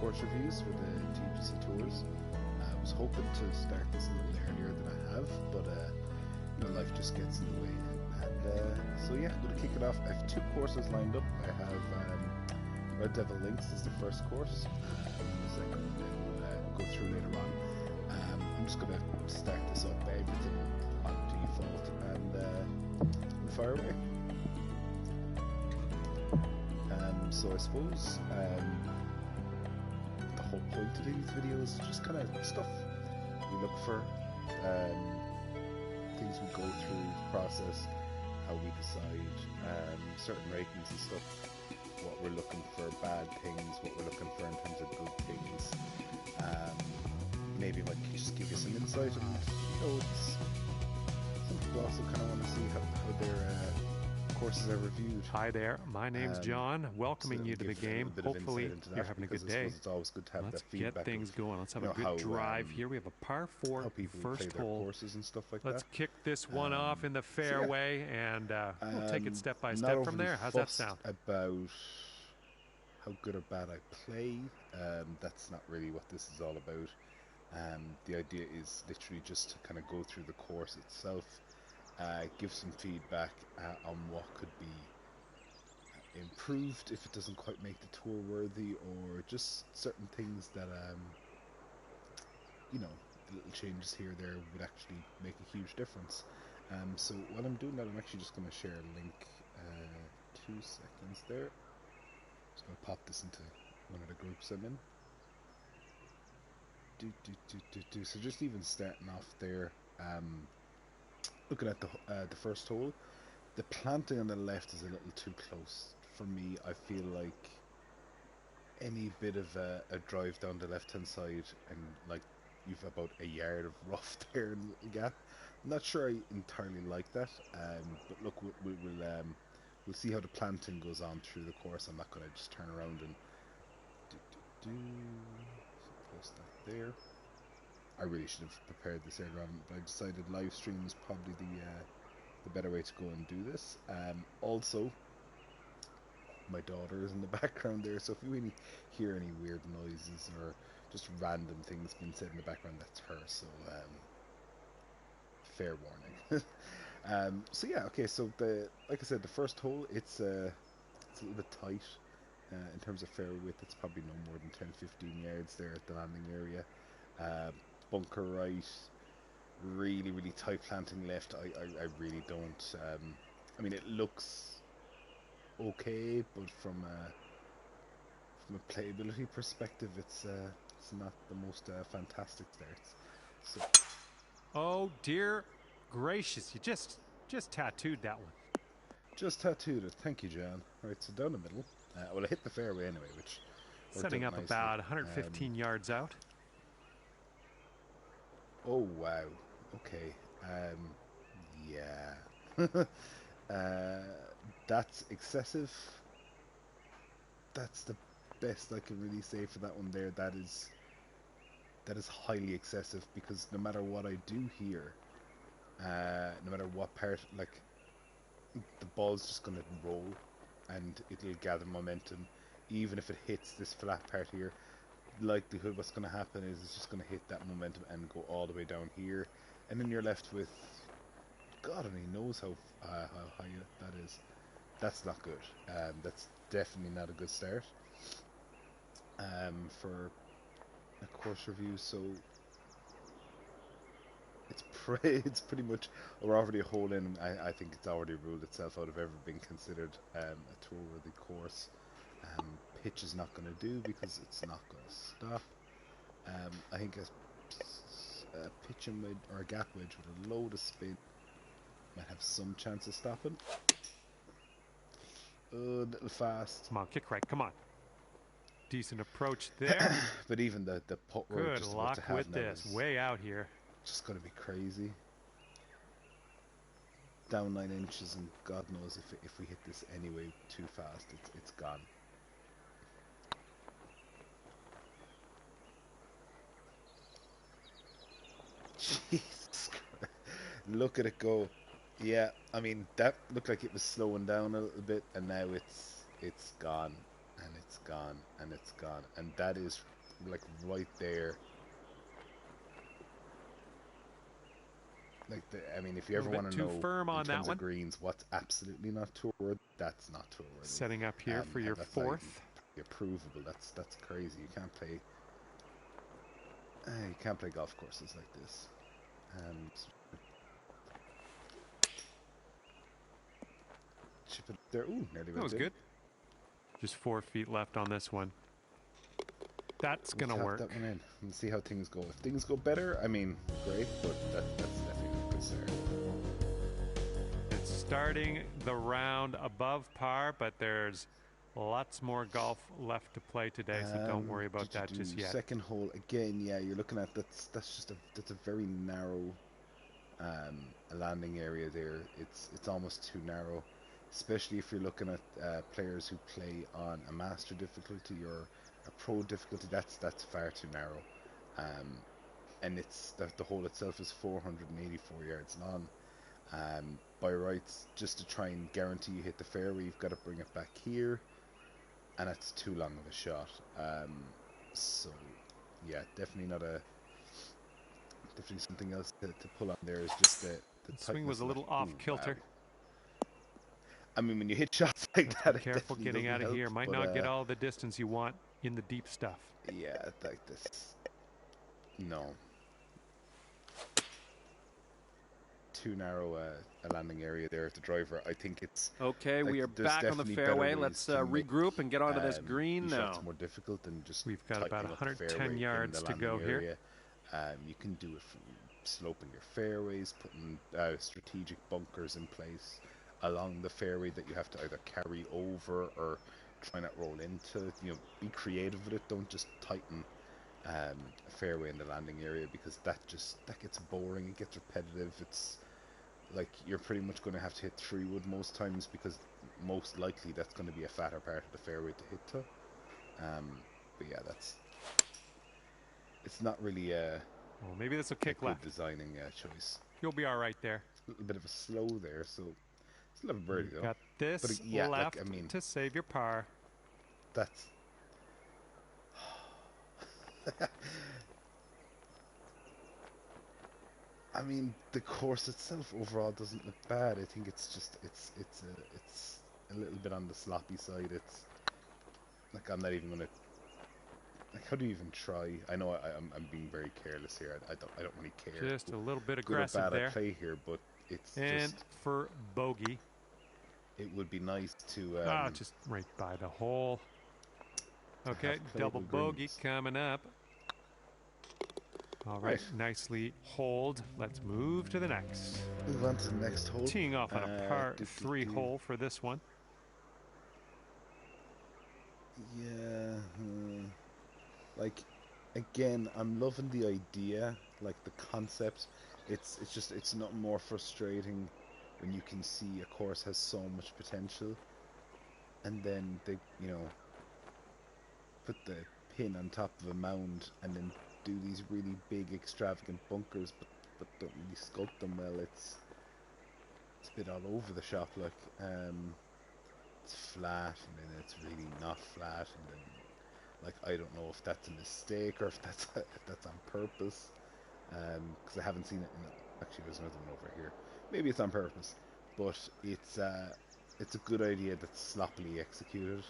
course reviews for the TGCTours. I was hoping to start this a little earlier than I have, but you know, life just gets in the way. And so yeah, I'm going to kick it off. I have 2 courses lined up. I have Red Devil Links is the first course. The second one we'll go through later on. I'm just going to start this up by everything on default and fire away. So I suppose the whole point of these videos is just kind of stuff we look for, things we go through the process, how we decide certain ratings and stuff, what we're looking for, bad things, what we're looking for in terms of good things. Maybe like just give you some insight, and you know, it's some people also kind of want to see how their courses are reviewed. Hi there, my name's John, welcoming you to the game. Hopefully you're having a good day. It's always good to have Let's that feedback get things going. Let's have a good how, drive here. We have a par 4 first hole. Courses and stuff like Let's that. kick this one off in the fairway, and we'll take it step by step from there. How's that sound? About how good or bad I play, that's not really what this is all about. The idea is literally just to kind of go through the course itself, give some feedback on what could be improved if it doesn't quite make the tour worthy, or just certain things that you know, little changes here or there would actually make a huge difference. So while I'm doing that, I'm actually just going to share a link. 2 seconds there. Just going to pop this into one of the groups I'm in. So just even starting off there, looking at the first hole, the planting on the left is a little too close for me. I feel like any bit of a drive down the left hand side, and like you've about a yard of rough there in the gap. I'm not sure I entirely like that, but look, we'll see how the planting goes on through the course. I'm not going to just turn around and post that there. I really should have prepared this earlier on, but I decided live stream is probably the better way to go and do this. Also, my daughter is in the background there, so if you really hear any weird noises or just random things being said in the background, that's her. So fair warning. So yeah, okay. So like I said, the first hole, it's a little bit tight in terms of fairway width. It's probably no more than 10-15 yards there at the landing area. Bunker right, really tight planting left. I really don't. I mean, it looks okay, but from a playability perspective, it's not the most fantastic starts. So. Oh dear gracious! You just tattooed that one. Just tattooed it. Thank you, John. Right, so down the middle. Well, I hit the fairway anyway, which setting up nicely. About 115 yards out. Oh wow. Okay. Yeah. That's excessive. That's the best I can really say for that one there. That is highly excessive, because no matter what I do here, no matter what part, like, the ball's just going to roll and it'll gather momentum. Even if it hits this flat part here, likelihood what's going to happen is it's just going to hit that momentum and go all the way down here, and then you're left with, God only knows how high that is. That's not good. That's definitely not a good start for a course review. So it's pretty much, we're already a hole in. I think it's already ruled itself out of ever being considered a tour worthy course. Pitch is not going to do because it's not going to stop. I think a pitch and wedge, or a gap wedge with a load of spin, might have some chance of stopping. A little fast. Come on, kick right. Come on. Decent approach there. But even the putt we're just about to have with now this. Way out here. Just going to be crazy. Down 9 inches, and God knows if we hit this anyway too fast, it's gone. Jesus Christ. Look at it go. Yeah, I mean, that looked like it was slowing down a little bit, and now it's gone, and it's gone, and it's gone, and that is like right there. Like I mean, if you ever want to know in terms of greens, what's absolutely not tour worthy, that's not tour worthy. Setting up here for your fourth. Approvable. That's crazy. You can't play. You can't play golf courses like this. Chip it there. Ooh, nearly. That was good. Just 4 feet left on this one. That's gonna work. That one in and see how things go. If things go better, I mean, great. But that's definitely a good start. It's starting the round above par, but there's lots more golf left to play today, so don't worry about that just yet. Second hole again. Yeah, you're looking at that's a very narrow landing area there. It's almost too narrow, especially if you're looking at players who play on a master difficulty or a pro difficulty. That's far too narrow, and it's the hole itself is 484 yards long. By rights, just to try and guarantee you hit the fairway, you've got to bring it back here, and that's too long of a shot. So yeah, definitely something else to pull on there is just the swing was a little off kilter. I mean, when you hit shots like that, be careful getting out of here. Might not get all the distance you want in the deep stuff. Yeah, like this. No. Too narrow a landing area there at the driver. I think it's okay. Like, we are back on the fairway. Let's regroup and get onto this green now. It's more difficult than just. We've got about 110 yards to go here. You can do it from sloping your fairways, putting strategic bunkers in place along the fairway that you have to either carry over or try not roll into. You know, be creative with it. Don't just tighten a fairway in the landing area, because that gets boring. It gets repetitive. It's like you're pretty much going to have to hit 3-wood most times, because most likely that's going to be a fatter part of the fairway to hit to. But yeah, it's not really well, maybe this will kick left. Designing choice. You'll be all right there. A little bit of a slow there, so it's a little birdie though. Got this but yeah, left like, I mean, to save your par. That's. I mean, the course itself overall doesn't look bad. I think it's just it's a little bit on the sloppy side. It's like I'm not even gonna. Like, how do you even try? I know I'm being very careless here. I don't really care. Just a little bit aggressive good or bad there. I play here, but it's and just for bogey. It would be nice to. Just right by the hole. Okay, double bogey coming up. All right, nicely holed. Let's move to the next. Move on to the next hole. Teeing off on a par 3 hole for this one. Yeah. Like, again, I'm loving the idea, like the concept. It's not more frustrating when you can see a course has so much potential, and then they, put the pin on top of a mound and then do these really big extravagant bunkers, but don't really sculpt them well. It's a bit all over the shop. Like, it's flat and then it's really not flat, and then like I don't know if that's a mistake or if that's on purpose, because I haven't seen it actually there's another one over here. Maybe it's on purpose, but it's a good idea that's sloppily executed.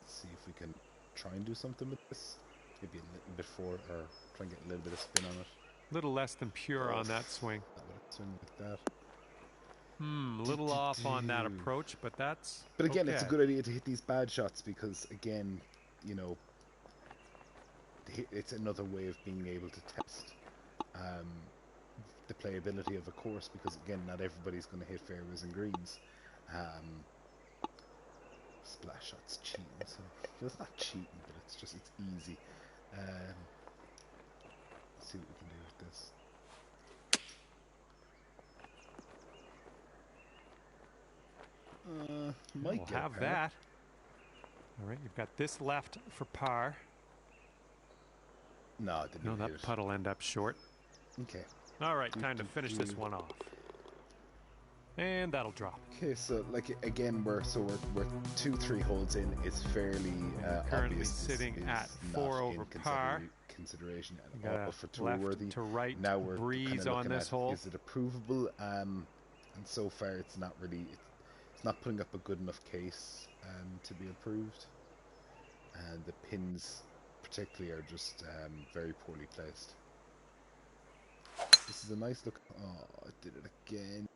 Let's see if we can try and do something with this. Maybe a little bit or try and get a little bit of spin on it. A little less than pure on that swing. Swing like that. A little off on that approach, but that's. But again, okay. It's a good idea to hit these bad shots, because again, it's another way of being able to test the playability of a course, because again, not everybody's going to hit fairways and greens. Splash shots cheating, so it's not cheating, but it's easy. Let's see what we can do with this. We'll have that. All right, you've got this left for par. No, it didn't. No, that putt'll end up short. Okay. All right, time to finish this one off. And that'll drop. Okay, so like again, we're 2-3 holes in. It's fairly currently obvious. Sitting this at is 4 not over in par. consideration at Got all a for tour left worthy. to right Now we're kind breeze of on looking this at hole. is it approvable? And so far it's not really. It's not putting up a good enough case to be approved. And the pins, particularly, are just very poorly placed. This is a nice look. Oh, I did it again.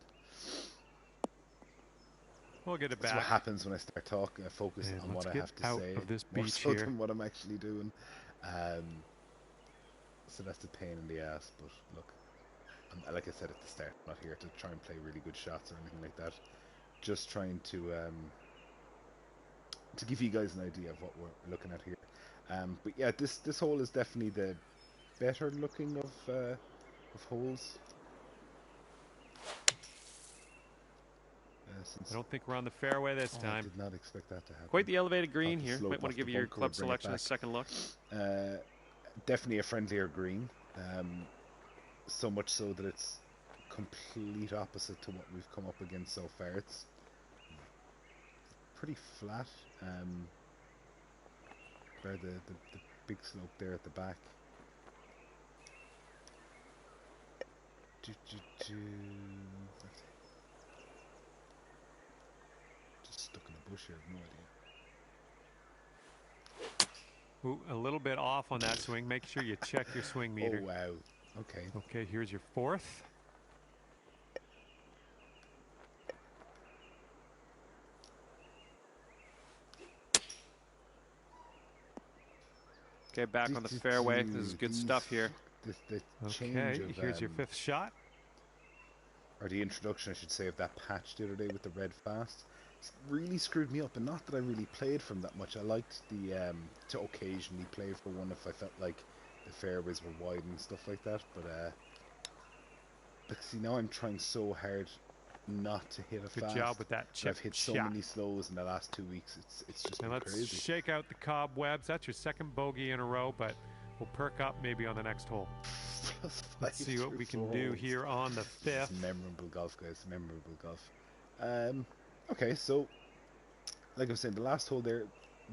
We'll get it back. That's what happens when I start talking. I focus on what I have to say of this more beach so here. than what I'm actually doing. So that's a pain in the ass. But look, like I said at the start, I'm not here to try and play really good shots or anything like that. Just trying to give you guys an idea of what we're looking at here. But yeah, this hole is definitely the better looking of holes. I don't think we're on the fairway this time. I did not expect that to happen. Quite the elevated green here. Might want to give your club selection a second look. Definitely a friendlier green. So much so that it's complete opposite to what we've come up against so far. It's pretty flat. Where the big slope there at the back. Just stuck in a bush here, I have no idea. Ooh, a little bit off on that swing. Make sure you check your swing meter. Oh wow. Okay. Okay, here's your fourth. Okay, back on the fairway. This is good stuff here. Okay, here's your fifth shot. Or the introduction, I should say, of that patch the other day with the red fast. It's really screwed me up, and not that I really played from that much. I liked the to occasionally play for one if I felt like the fairways were wide and stuff like that. But see, now I'm trying so hard not to hit a fast. Good job with that chip I've hit so many slows in the last 2 weeks. It's just been let's crazy. Shake out the cobwebs. That's your second bogey in a row, but we'll perk up maybe on the next hole. Let's see what we can do here on the fifth. It's memorable golf, guys. Memorable golf. Okay, so like I was saying, the last hole there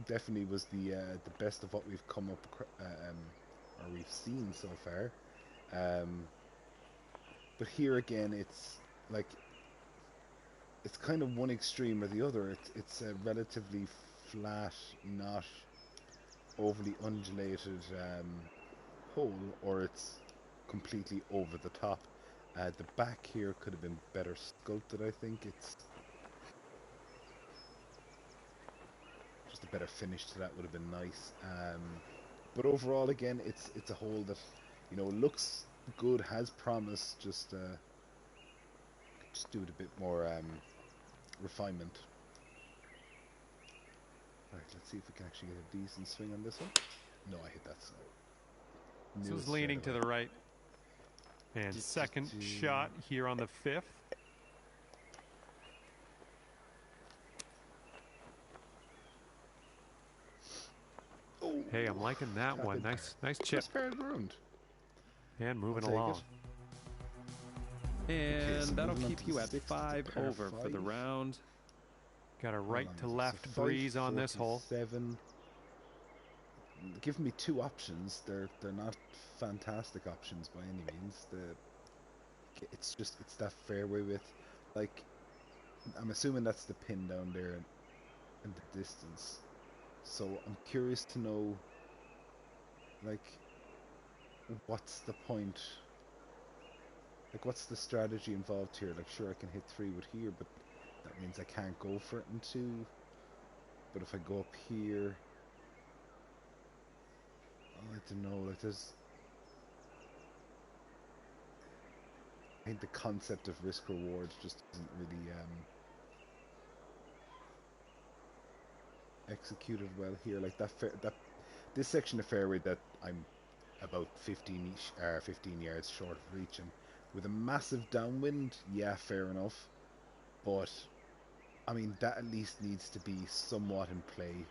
definitely was the best of what we've come up or we've seen so far. But here again, it's like it's kind of one extreme or the other. It's a relatively flat, not overly undulated hole, or it's completely over the top. The back here could have been better sculpted, I think. It's just a better finish to that would have been nice. But overall, again, it's a hole that, you know, looks good, has promise. Just do it a bit more refinement. Alright, let's see if we can actually get a decent swing on this one. No, I hit that side. This is leaning to the right. And second shot here on the fifth. Oh, hey, I'm liking that one. Nice chip. And moving along. And that'll keep you at 5 over for the round. Got a right to left breeze on this hole. 7. Give me 2 options. They're not fantastic options by any means. It's that fairway width. Like, I'm assuming that's the pin down there in the distance. So I'm curious to know, like, what's the point? Like, what's the strategy involved here? Like, sure, I can hit 3 with here, but that means I can't go for it in 2. But if I go up here, I don't know. Like, I think the concept of risk reward just isn't really executed well here. Like this section of fairway that I'm about 15 yards short of reaching, with a massive downwind. Yeah, fair enough, but I mean that at least needs to be somewhat in play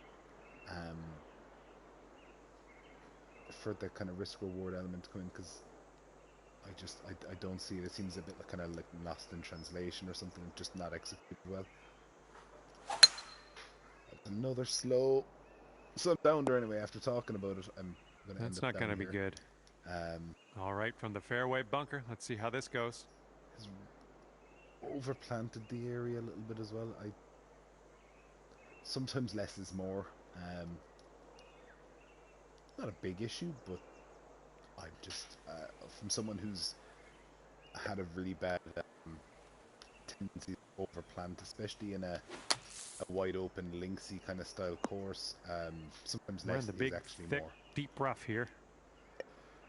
for the kind of risk reward element to come in, because I don't see it. It seems a bit like, kind of like lost in translation or something, just not executed well. Another slow. So I'm down there anyway. After talking about it, I'm going to end up That's not going to be here. good. All right, from the fairway bunker. Let's see how this goes. Has overplanted the area a little bit as well. Sometimes less is more. Not a big issue, but I'm just from someone who's had a really bad tendency to overplant, especially in a wide open linksy kind of style course. Sometimes We're less in the big, is actually thick, more. deep rough here.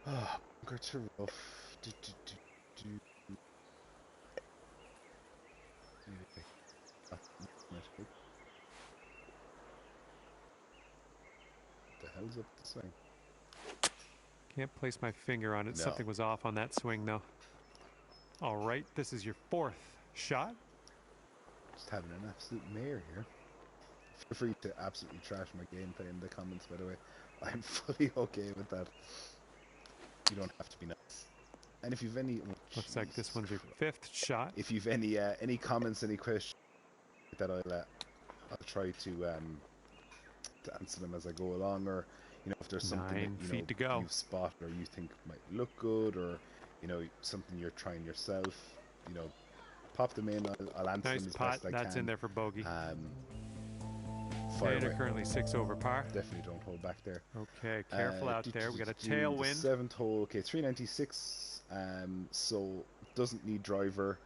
Oh, bunker to rough. What the hell's up the swing? Can't place my finger on it. No. Something was off on that swing, though. All right, this is your 4th shot. Just having an absolute mare here. Feel free to absolutely trash my gameplay in the comments, by the way. I'm fully okay with that. You don't have to be nice. And if you've any... Oh, looks like this one's your 5th shot. If you've any comments, any questions that I'll try to answer them as I go along, or if there's something that you spot or you think might look good, or something you're trying yourself, pop them in. I'll answer them as best I can. That's in there for bogey. They're currently 6 over par. Definitely don't hold back there. Okay, careful out there. We got a tailwind. 7th hole. Okay, 396. So doesn't need driver.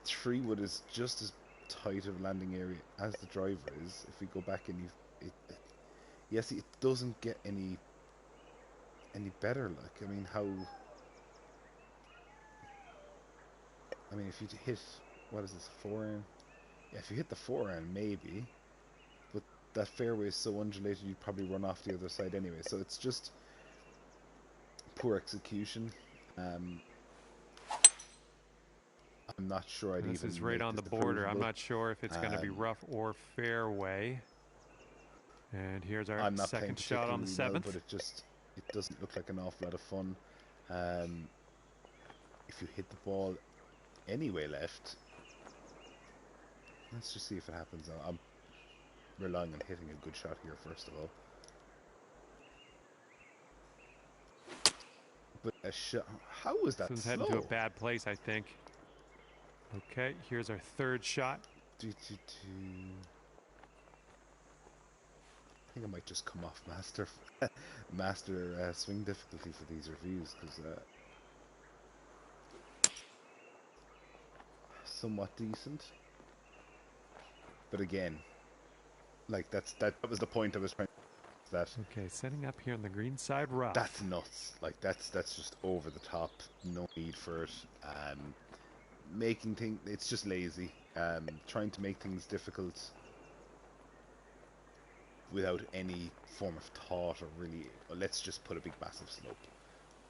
3 wood is just as tight of a landing area as the driver is. If we go back and yes, it doesn't get any better. Like, I mean, if you hit, what is this, 4-iron? Yeah, if you hit the 4-iron, maybe. But that fairway is so undulated, you'd probably run off the other side anyway. So it's just poor execution. I'm not sure I'd this is right on the border. I'm not sure if it's going to be rough or fairway. And here's our second shot on the 7th. Well, but it doesn't look like an awful lot of fun. If you hit the ball anyway left, let's just see if it happens. I'm relying on hitting a good shot here first of all. But a shot, how was that slow? This is heading to a bad place, I think. Okay, here's our 3rd shot. I think I might just come off master swing difficulty for these reviews, because somewhat decent. But again, like that was the point I was trying to. Okay, setting up here on the green side rough. That's nuts. Like that's just over the top. No need for it. Making things, it's just lazy. Trying to make things difficult without any form of thought, or really, let's just put a big massive slope,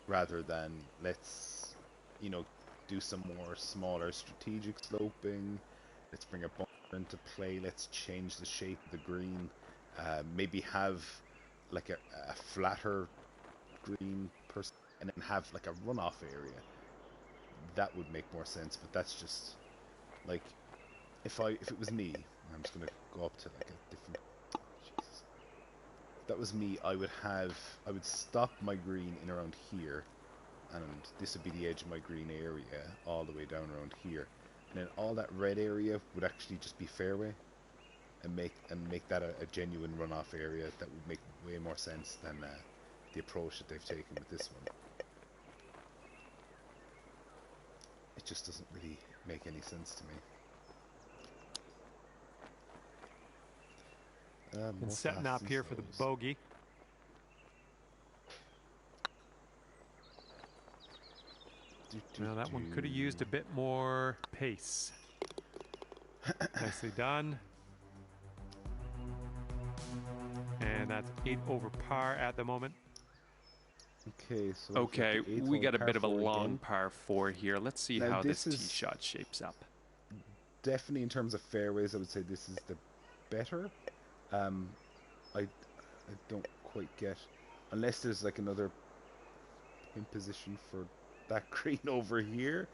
rather than let's do some more smaller strategic sloping. Let's bring a bunker into play. Let's change the shape of the green. Maybe have like a flatter green person, and then have like a runoff area. That would make more sense. But that's just like, if it was me, I'm just gonna go up to like a different. Jesus. If that was me, I would stop my green in around here, and this would be the edge of my green area all the way down around here, and then all that red area would actually just be fairway, and make that a genuine runoff area. That would make way more sense than the approach that they've taken with this one. It just doesn't really make any sense to me. And setting up here for the bogey. Now that one could have used a bit more pace. Nicely done. And that's 8 over par at the moment. Okay, so okay, we got a bit of a long par 4 here. Let's see how this tee shot shapes up. Definitely in terms of fairways, I would say this is the better. I don't quite get, unless there's like another pin position for that green over here.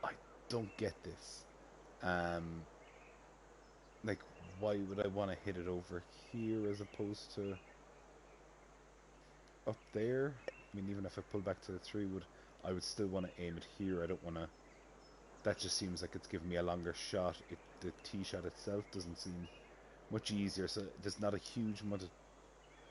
I don't get this. Like, why would I want to hit it over here as opposed to up there? I mean, even if I pull back to the 3-wood, I would still want to aim it here. I don't want to... That just seems like it's giving me a longer shot. The tee shot itself doesn't seem much easier, so there's not a huge amount of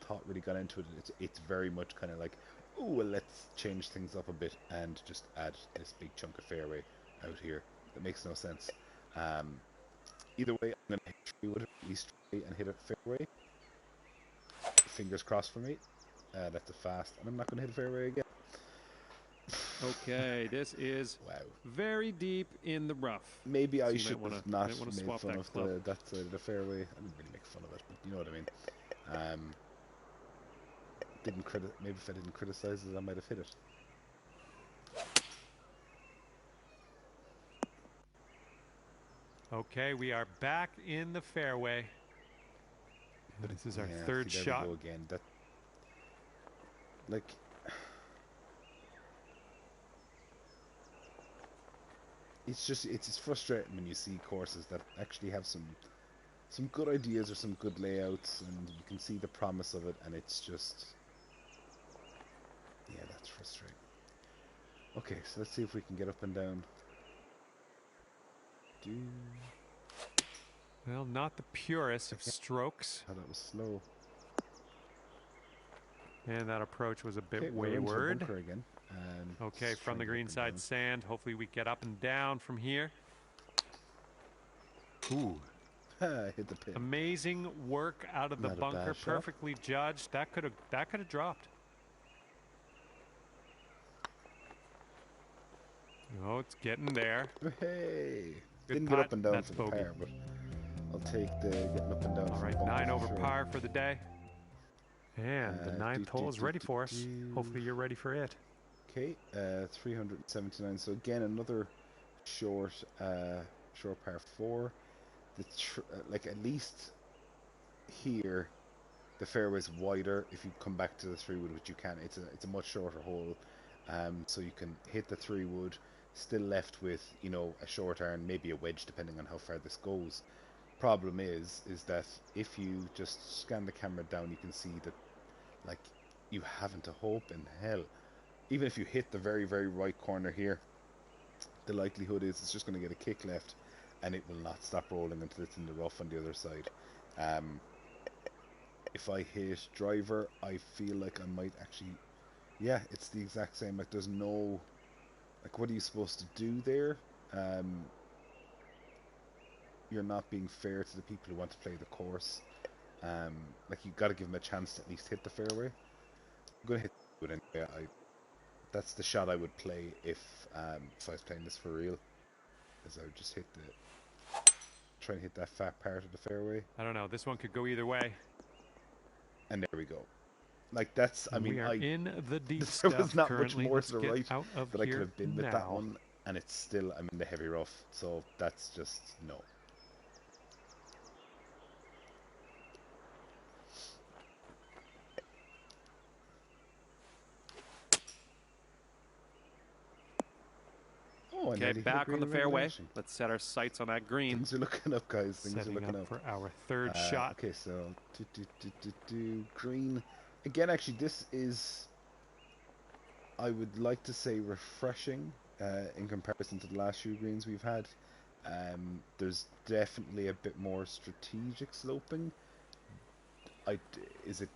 thought really gone into it. It's very much kind of like, oh, well, let's change things up a bit and just add this big chunk of fairway out here. That makes no sense. Either way, I'm going to hit 3-wood, at least try and hit it fairway. Fingers crossed for me. That's a fast, and I'm not going to hit a fairway again. Okay, this is very deep in the rough. Maybe I should have not made fun of that side of the fairway. I didn't really make fun of it, but you know what I mean. Maybe if I didn't criticize it, I might have hit it. Okay, we are back in the fairway. But this is our third shot. We go again. That, like, it's frustrating when you see courses that actually have some good ideas or some good layouts, and you can see the promise of it, and it's just, yeah, that's frustrating. Okay, so let's see if we can get up and down. Well, not the purest of strokes. Oh, that was slow. And that approach was a bit wayward. Again. Okay, from the green side sand. Hopefully we get up and down from here. Ooh. Hit the pin. Amazing work out of the bunker. Perfectly judged. That could have dropped. Oh, it's getting there. Hey. Good Didn't putt. get up and down That's for the bogey. par, but I'll take the getting up and down. All right, 9 over par for the day. And the 9th hole is ready for us. Hopefully you're ready for it. Okay, 379. So again, another short par 4. Like, at least here, the fairway's wider. If you come back to the 3-wood, which you can, it's a much shorter hole. So you can hit the 3-wood, still left with, you know, a short iron, maybe a wedge, depending on how far this goes. Problem is that if you just scan the camera down, you can see that, like, you haven't a hope in hell. Even if you hit the very, very right corner here, the likelihood is it's just going to get a kick left, and it will not stop rolling until it's in the rough on the other side. If I hit driver, I feel like I might actually... Yeah, it's the exact same. Like, there's no... Like, what are you supposed to do there? You're not being fair to the people who want to play the course. Like, you've got to give them a chance to at least hit the fairway. I'm going to hit it anyway. That's the shot I would play if I was playing this for real. Is I would just hit try and hit that fat part of the fairway. I don't know. This one could go either way. And there we go. Like, that's, I mean, we are in the deep there stuff was not currently. much more to the right that I could have been with now. that one, and it's still, I'm in the heavy rough, so that's just no. Oh, okay, back on the fairway. Let's set our sights on that green. Things are looking up, guys. Things are looking up for our third shot. Okay, so green. Again, actually, this is, I would like to say, refreshing in comparison to the last few greens we've had. There's definitely a bit more strategic sloping. Is it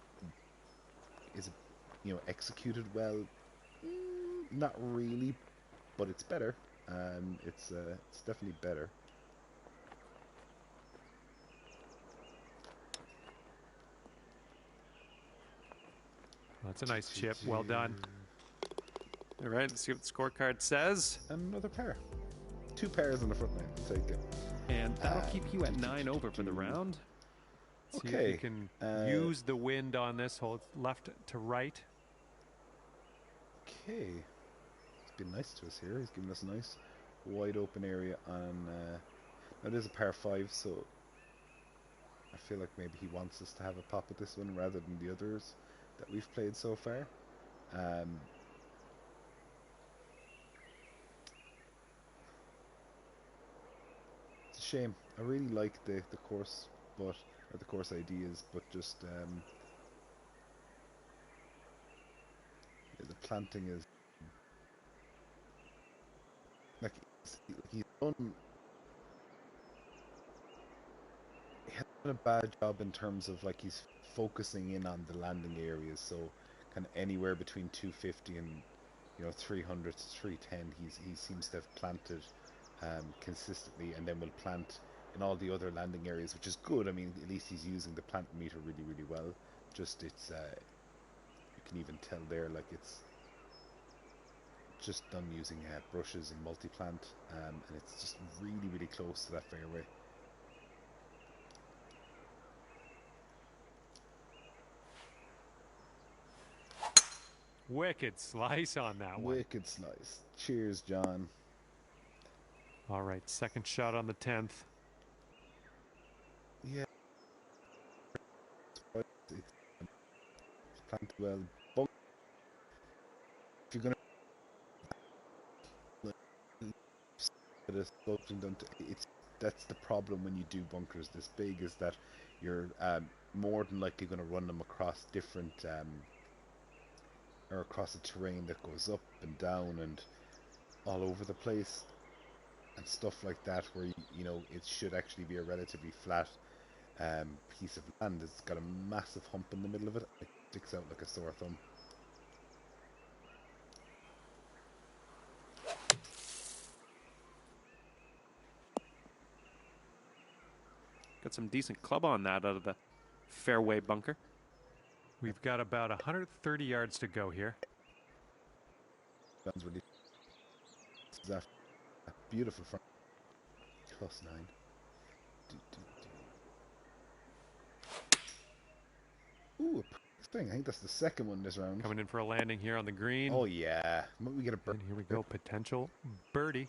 you know, executed well? Not really, but it's better. It's definitely better. That's a nice chip. Well done. All right, let's see what the scorecard says. Another pair. 2 pairs on the front line. Take it. And that'll keep you at 9 over for the round. See if you can use the wind on this hole. It's left to right. Okay. He's been nice to us here. He's given us a nice wide open area on... Now, it is a par 5, so I feel like maybe he wants us to have a pop at this one rather than the others that we've played so far. shame. I really like the course, but or the course ideas, but just yeah, the planting is like he's done. He has done a bad job in terms of like he's focusing in on the landing areas, so kind of anywhere between 250 and 300 to 310 he seems to have planted consistently, and then will plant in all the other landing areas, which is good. I mean, at least he's using the plant meter really well. Just it's you can even tell there, like it's just done using brushes and multi-plant, and it's just really close to that fairway. Wicked slice on that one. Wicked slice. Cheers, John. All right, second shot on the 10th. Yeah. It's planted well. But if you're gonna that's the problem when you do bunkers this big, is that you're more than likely going to run them across different or across a terrain that goes up and down and all over the place and stuff like that, where it should actually be a relatively flat piece of land. It's got a massive hump in the middle of it. It sticks out like a sore thumb. Got some decent club on that out of the fairway bunker. We've got about 130 yards to go here. Sounds really. This is a beautiful front. +9. Ooh, a perfect thing. I think that's the second one this round. Coming in for a landing here on the green. Oh yeah, we get a birdie. And here we go, potential birdie.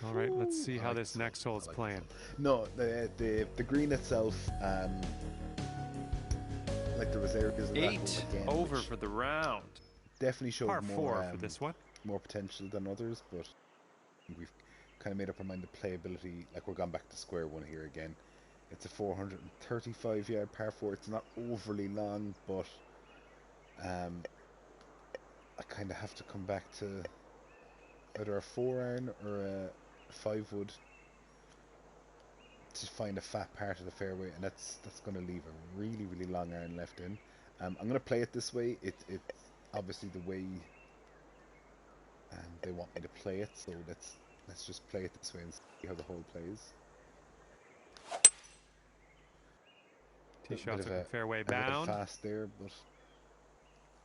All right, let's see how this next hole is playing. No, the green itself, like there was areas of 8 over for the round. Definitely showed Par more 4 for this one. More potential than others, but we've kind of made up our mind the playability. Like we're gone back to square one here again. It's a 435-yard par 4. It's not overly long, but I kind of have to come back to either a 4-iron or a 5-wood to find a fat part of the fairway, and that's going to leave a really long iron left in. I'm going to play it this way. It's obviously the way they want me to play it, so let's just play it this way and see how the hole plays. Tee shots are fairway bound. Fast there, but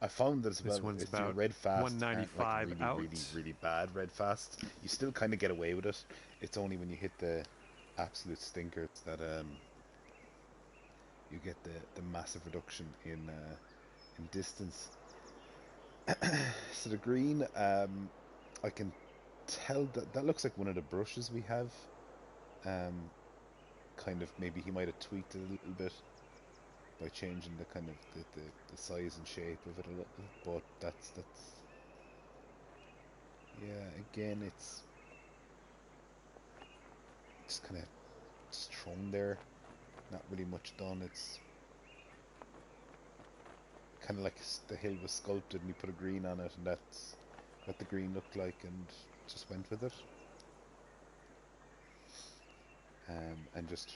I found that as well. This one's if about red fast 195 like out. Really bad red fast. You still kind of get away with it. It's only when you hit the absolute stinkers that you get the massive reduction in distance. So the green, I can tell that looks like one of the brushes we have. Kind of maybe he might have tweaked it a little bit by changing the kind of the size and shape of it a little, but that's yeah, again it's just kind of just thrown there, not really much done. It's kind of like the hill was sculpted and you put a green on it, and that's what the green looked like, and just went with it. And just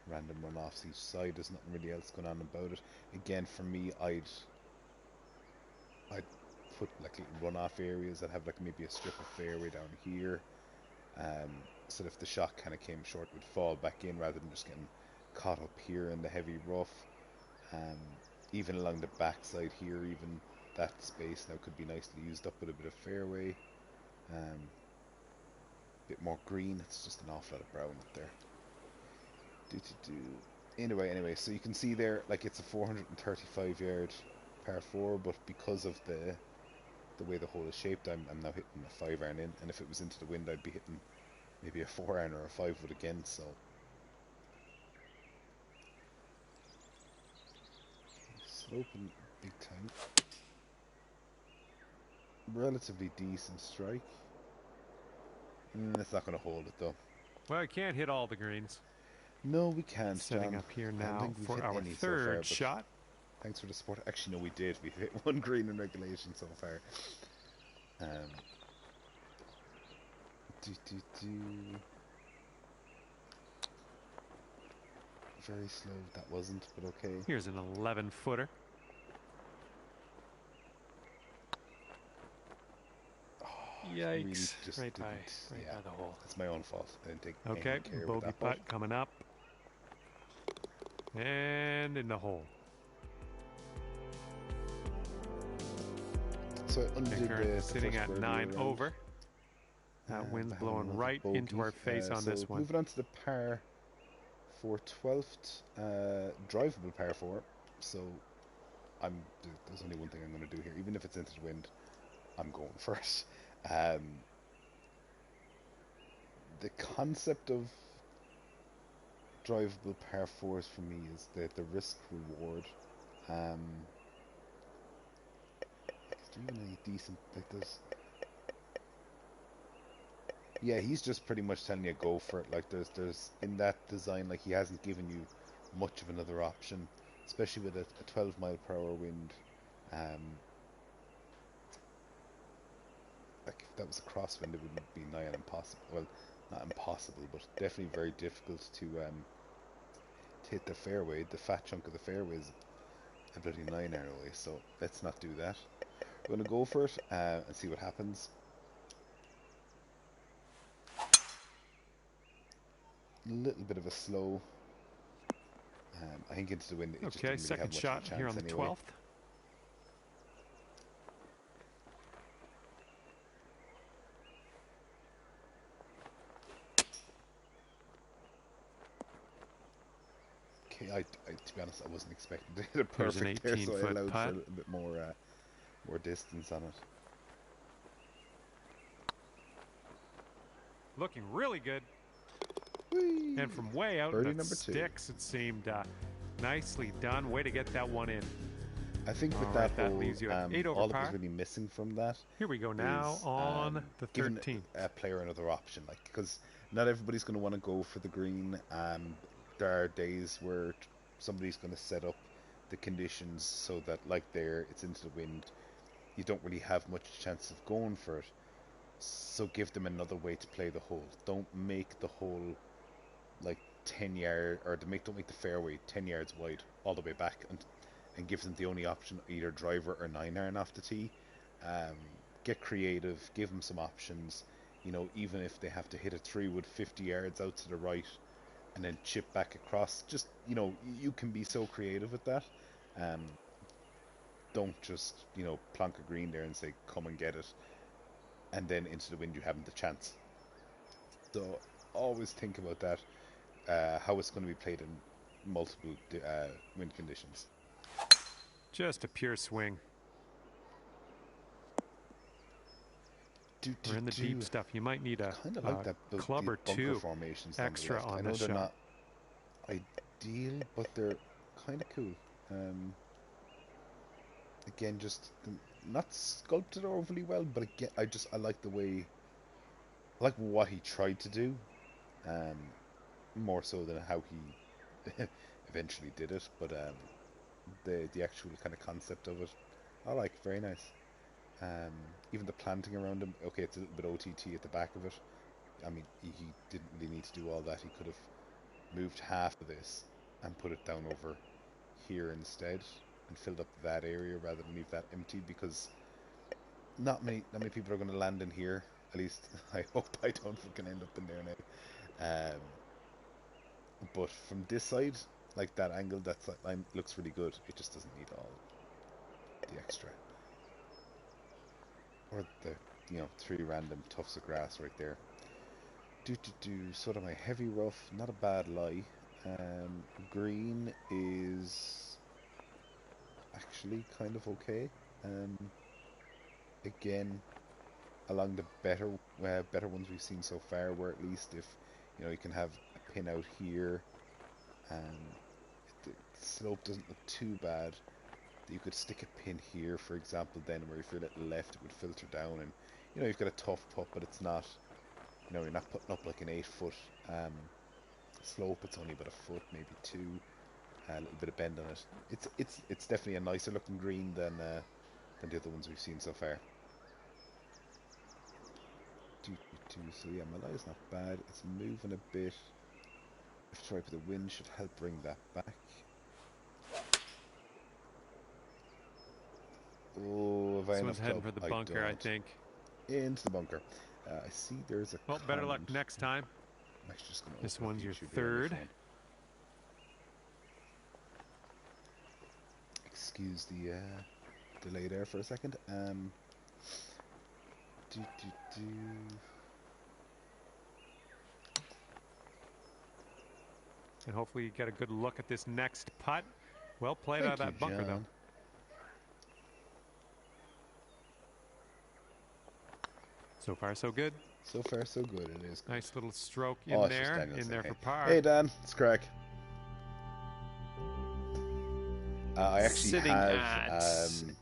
random runoffs each side. There's nothing really else going on about it. Again, for me, I'd put like little runoff areas that have like maybe a strip of fairway down here, so that if the shot kind of came short, it would fall back in rather than just getting caught up here in the heavy rough. Even along the backside here, even that space now could be nicely used up with a bit of fairway, bit more green. It's just an awful lot of brown up there. Anyway, so you can see there, like it's a 435-yard par 4, but because of the way the hole is shaped, I'm now hitting a 5-iron in, and if it was into the wind, I'd be hitting maybe a 4-iron or a 5-wood again. So sloping big time, relatively decent strike. It's not going to hold it though. Well, I can't hit all the greens. No, we can't, Setting John. up here I don't now think we've for hit our any third so far, shot. Thanks for the support. Actually, no, we did. We've hit one green in regulation so far. Very slow. That wasn't, but okay. Here's an 11-footer. Yikes! Really right by the hole. That's my own fault. I didn't take any care bogey with that putt coming up, and in the hole. So I undid the sitting at 9 over. That wind's blowing right bogey. into our face on this one. Moving on to the par for 12th, drivable par 4. So there's only one thing I'm going to do here, even if it's into the wind. I'm going for it. The concept of drivable par 4s for me is the risk reward. Do you even any decent like this? Yeah, he's just pretty much telling you go for it. Like there's in that design, like he hasn't given you much of another option, especially with a 12 mile per hour wind. Like if that was a crosswind, it would be nigh on impossible. Well, not impossible, but definitely very difficult to hit the fairway. The fat chunk of the fairway is a bloody 9 anyway, so let's not do that. We're going to go for it and see what happens. A little bit of a slow. I think into the wind. It just didn't really second have much shot of a chance here on the anyway. 12th. Okay, to be honest, I wasn't expecting to hit a perfect there, so I allowed for a little bit more distance on it. Looking really good. Whee! And from way out Birdie in the sticks, it seemed nicely done. Way to get that one in. I think with that hole, leaves you at 8 over all par. that was really missing from that. Here we go now on the 13th. Giving a player another option, like because not everybody's going to want to go for the green. There are days where somebody's going to set up the conditions so that, like there, it's into the wind. You don't really have much chance of going for it. So give them another way to play the hole. Don't make the hole like 10 yards, or don't make the fairway 10 yards wide all the way back, and give them the only option, either driver or 9-iron off the tee. Get creative, give them some options. You know, even if they have to hit a 3-wood 50 yards out to the right and then chip back across, just, you know, you can be so creative with that. Don't just, you know, plonk a green there and say come and get it, and then into the wind you haven't the chance. So always think about that, how it's going to be played in multiple wind conditions. Just a pure swing. We're in the deep stuff. You might need a club or two extra on this shot. I know they're not ideal, but they're kind of cool. Again, just not sculpted overly well, but again, I like the way, I like what he tried to do, more so than how he eventually did it. But the actual kind of concept of it, I like. Very nice. Even the planting around him. Okay, it's a little bit OTT at the back of it. I mean, he didn't really need to do all that. He could have moved half of this and put it down over here instead, and filled up that area rather than leave that empty, because not many people are going to land in here. At least I hope I don't fucking end up in there now. But from this side, like that angle, that line looks really good. It just doesn't need all the extra, or the, you know, 3 random tufts of grass right there. Sort of my heavy rough, not a bad lie. Green is actually kind of okay. Again, along the better ones we've seen so far, where at least if, you know, you can have a pin out here, the slope doesn't look too bad. You could stick a pin here, for example, then where if you're a little left, it would filter down, and, you know, you've got a tough putt, but it's not You know, you're not putting up like an 8 foot slope. It's only about a foot, maybe two. A little bit of bend on it. It's definitely a nicer looking green than the other ones we've seen so far. So yeah, my lie's not bad. It's moving a bit. If try for the wind should help bring that back. Oh, have I This enough one's heading club? for the bunker, I think. Into the bunker. I see there's a well, better luck next time. I'm actually just going to This open one's your YouTube here on my third. phone. Excuse the delay there for a second. And hopefully you get a good look at this next putt. Well played Thank out of that bunker, John. though. So far, so good. So far, so good. It is good. Nice little stroke in there for par. Hey, Dan. It's Craig. I actually sitting have at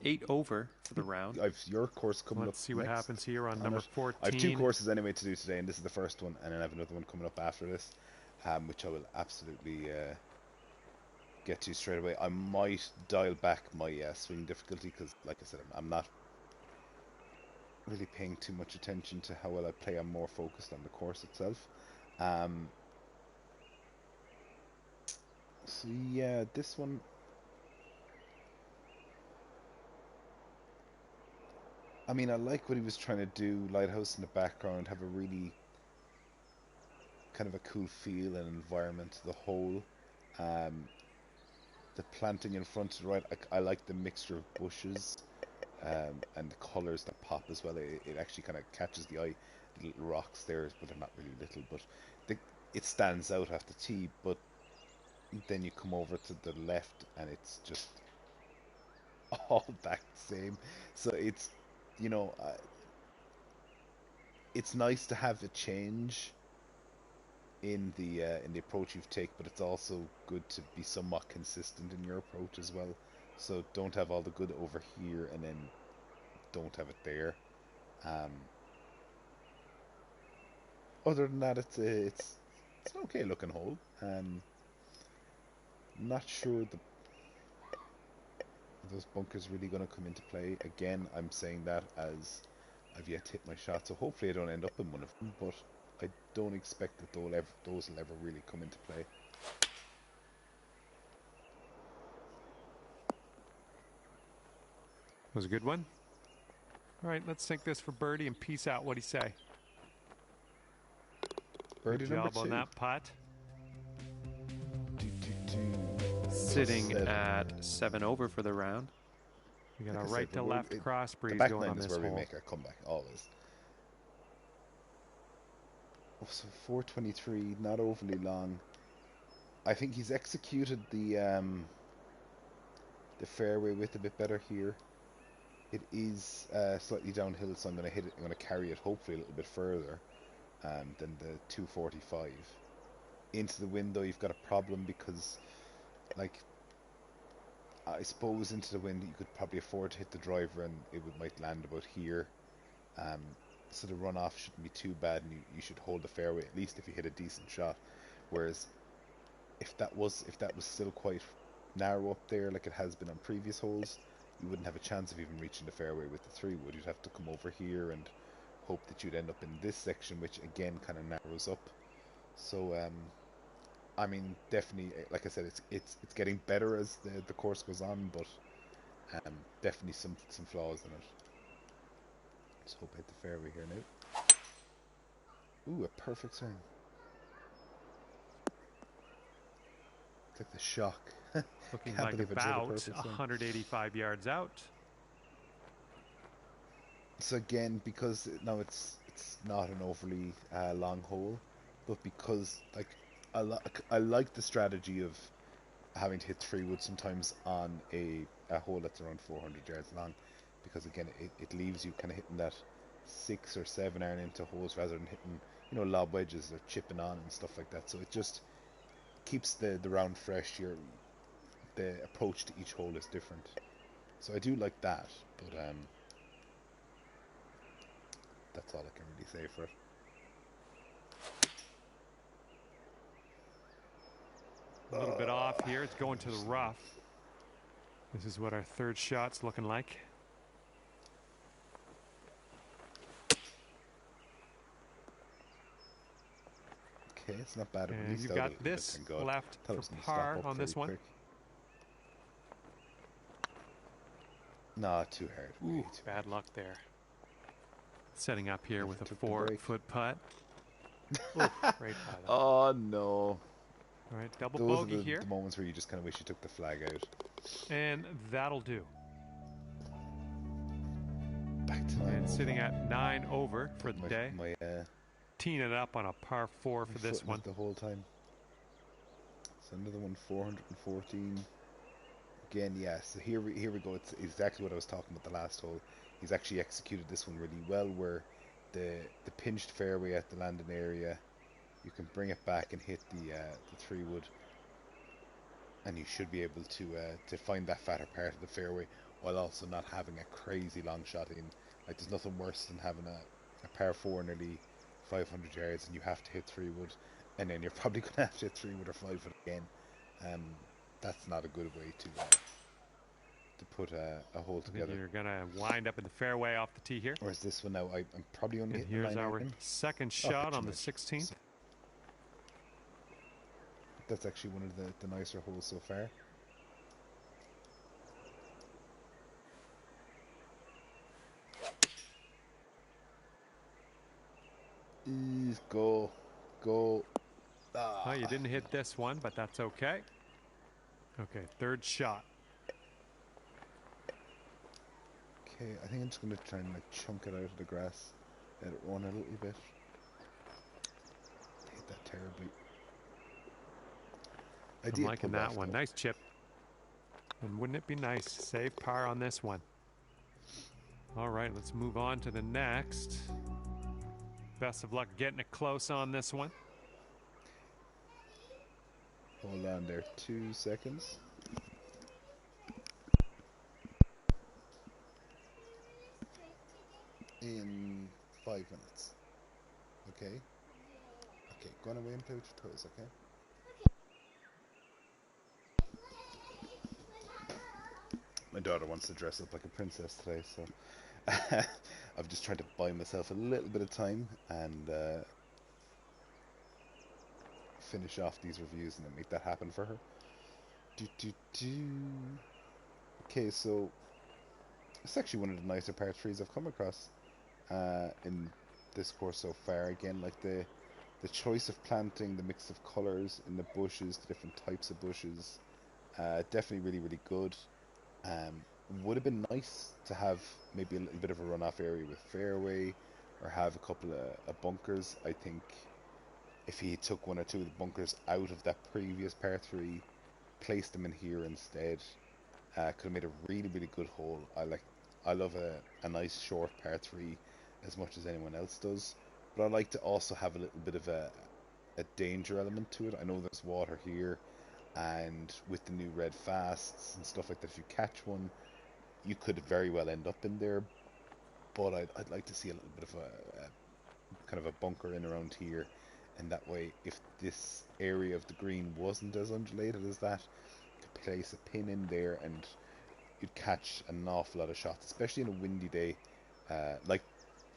8 over for the round. I've your course coming up. Let's see what next happens here on number 14. I have 2 courses anyway to do today, and this is the first one, and then I have another one coming up after this, which I will absolutely get to straight away. I might dial back my swing difficulty because, like I said, I'm not really paying too much attention to how well I play. I'm more focused on the course itself. So yeah, this one. I mean, I like what he was trying to do. Lighthouse in the background, have a really kind of a cool feel and environment to the whole. The planting in front to the right, I like the mixture of bushes and the colours that pop as well. It actually kind of catches the eye. The little rocks there, but they're not really little, but it stands out off the tee. But then you come over to the left and it's just all back the same. So it's, you know, it's nice to have a change in the approach you've taken, but it's also good to be somewhat consistent in your approach as well. So don't have all the good over here and then don't have it there. Other than that, it's an okay looking hole. Not sure those bunkers really going to come into play. Again, I'm saying that as I've yet to hit my shot, so hopefully I don't end up in one of them, but I don't expect that those will ever really come into play. Was a good one. All right, let's sink this for birdie and peace out. What'd he say? Birdie good job number 2. on that putt. Sitting at 7 over for the round. We got a right to left cross breeze the back going nine on is this where hole. we make our comeback always. Oh, so 423, not overly long. I think he's executed the fairway width a bit better here. It is slightly downhill, so I'm going to hit it. I'm going to carry it hopefully a little bit further than the 245. Into the wind, though, you've got a problem because, like, I suppose into the wind you could probably afford to hit the driver and it might land about here. So the runoff shouldn't be too bad, and you should hold the fairway at least if you hit a decent shot. Whereas if that was still quite narrow up there, like it has been on previous holes, you wouldn't have a chance of even reaching the fairway with the 3-wood. You'd have to come over here and hope that you'd end up in this section, which again kind of narrows up. So I mean, definitely, like I said, it's getting better as the course goes on, but definitely some flaws in it. Let's hope I hit the fairway here now. Ooh, a perfect swing. It's like the shock. Looking Can't like believe I drilled a about perfect swing. 185 yards out. So again, because now it's not an overly long hole, but because like I like the strategy of having to hit 3-wood sometimes on a hole that's around 400 yards long, because again it leaves you kind of hitting that 6 or 7 iron into holes rather than hitting, you know, lob wedges or chipping on and stuff like that. So it just keeps the round fresh. The approach to each hole is different, so I do like that, but that's all I can really say for it. A little bit off here. It's going to the rough. This is what our third shot's looking like. Okay, it's not bad. And you've got this left for par on this one. Quick. Nah, too hard. Ooh, bad luck there. Setting up here with a 4-foot putt. Ooh, great putt. Oh, no. All right, double bogey here. The moments where you just kind of wish you took the flag out. And that'll do. Back to 9 and over. Sitting at 9 over for the day. Teeing it up on a par 4 for this one. The whole time. So another one, 414. Again, yeah, so here we go. It's exactly what I was talking about the last hole. He's actually executed this one really well, where the pinched fairway at the landing area, you can bring it back and hit the 3-wood, and you should be able to find that fatter part of the fairway while also not having a crazy long shot in. Like, there's nothing worse than having a par 4 nearly 500 yards and you have to hit 3-wood, and then you're probably going to have to hit 3-wood or 5-wood again. That's not a good way to put a hole together. You're going to wind up in the fairway off the tee here. Whereas this one now, I'm probably only hitting here's our second shot on the 16th. That's actually one of the nicer holes so far. Go. Ah. Oh, you didn't hit this one, but that's okay. Okay, third shot. Okay, I think I'm just going to try and like chunk it out of the grass. Let it run a little bit. Hit that terribly. I'm liking that one. Nice chip. And wouldn't it be nice to save par on this one? All right, let's move on to the next. Best of luck getting it close on this one. Hold on there, 2 seconds. In 5 minutes. Okay. Okay, go on away and play with your toys, okay? My daughter wants to dress up like a princess today, so I've just tried to buy myself a little bit of time and finish off these reviews and then make that happen for her. Okay, so it's actually one of the nicer par 3s I've come across in this course so far. Again, like the choice of planting, the mix of colours in the bushes, the different types of bushes, definitely really good. Would have been nice to have maybe a little bit of a runoff area with fairway, or have a couple of bunkers. I think if he took one or two of the bunkers out of that previous par 3, placed them in here instead, could have made a really good hole. I love a nice short par 3 as much as anyone else does, but I like to also have a little bit of a danger element to it. I know there's water here, and with the new red fasts and stuff like that, if you catch one, you could very well end up in there. But I'd like to see a little bit of a kind of a bunker in around here, and that way, if this area of the green wasn't as undulated as that, you could place a pin in there and you'd catch an awful lot of shots, especially in a windy day, like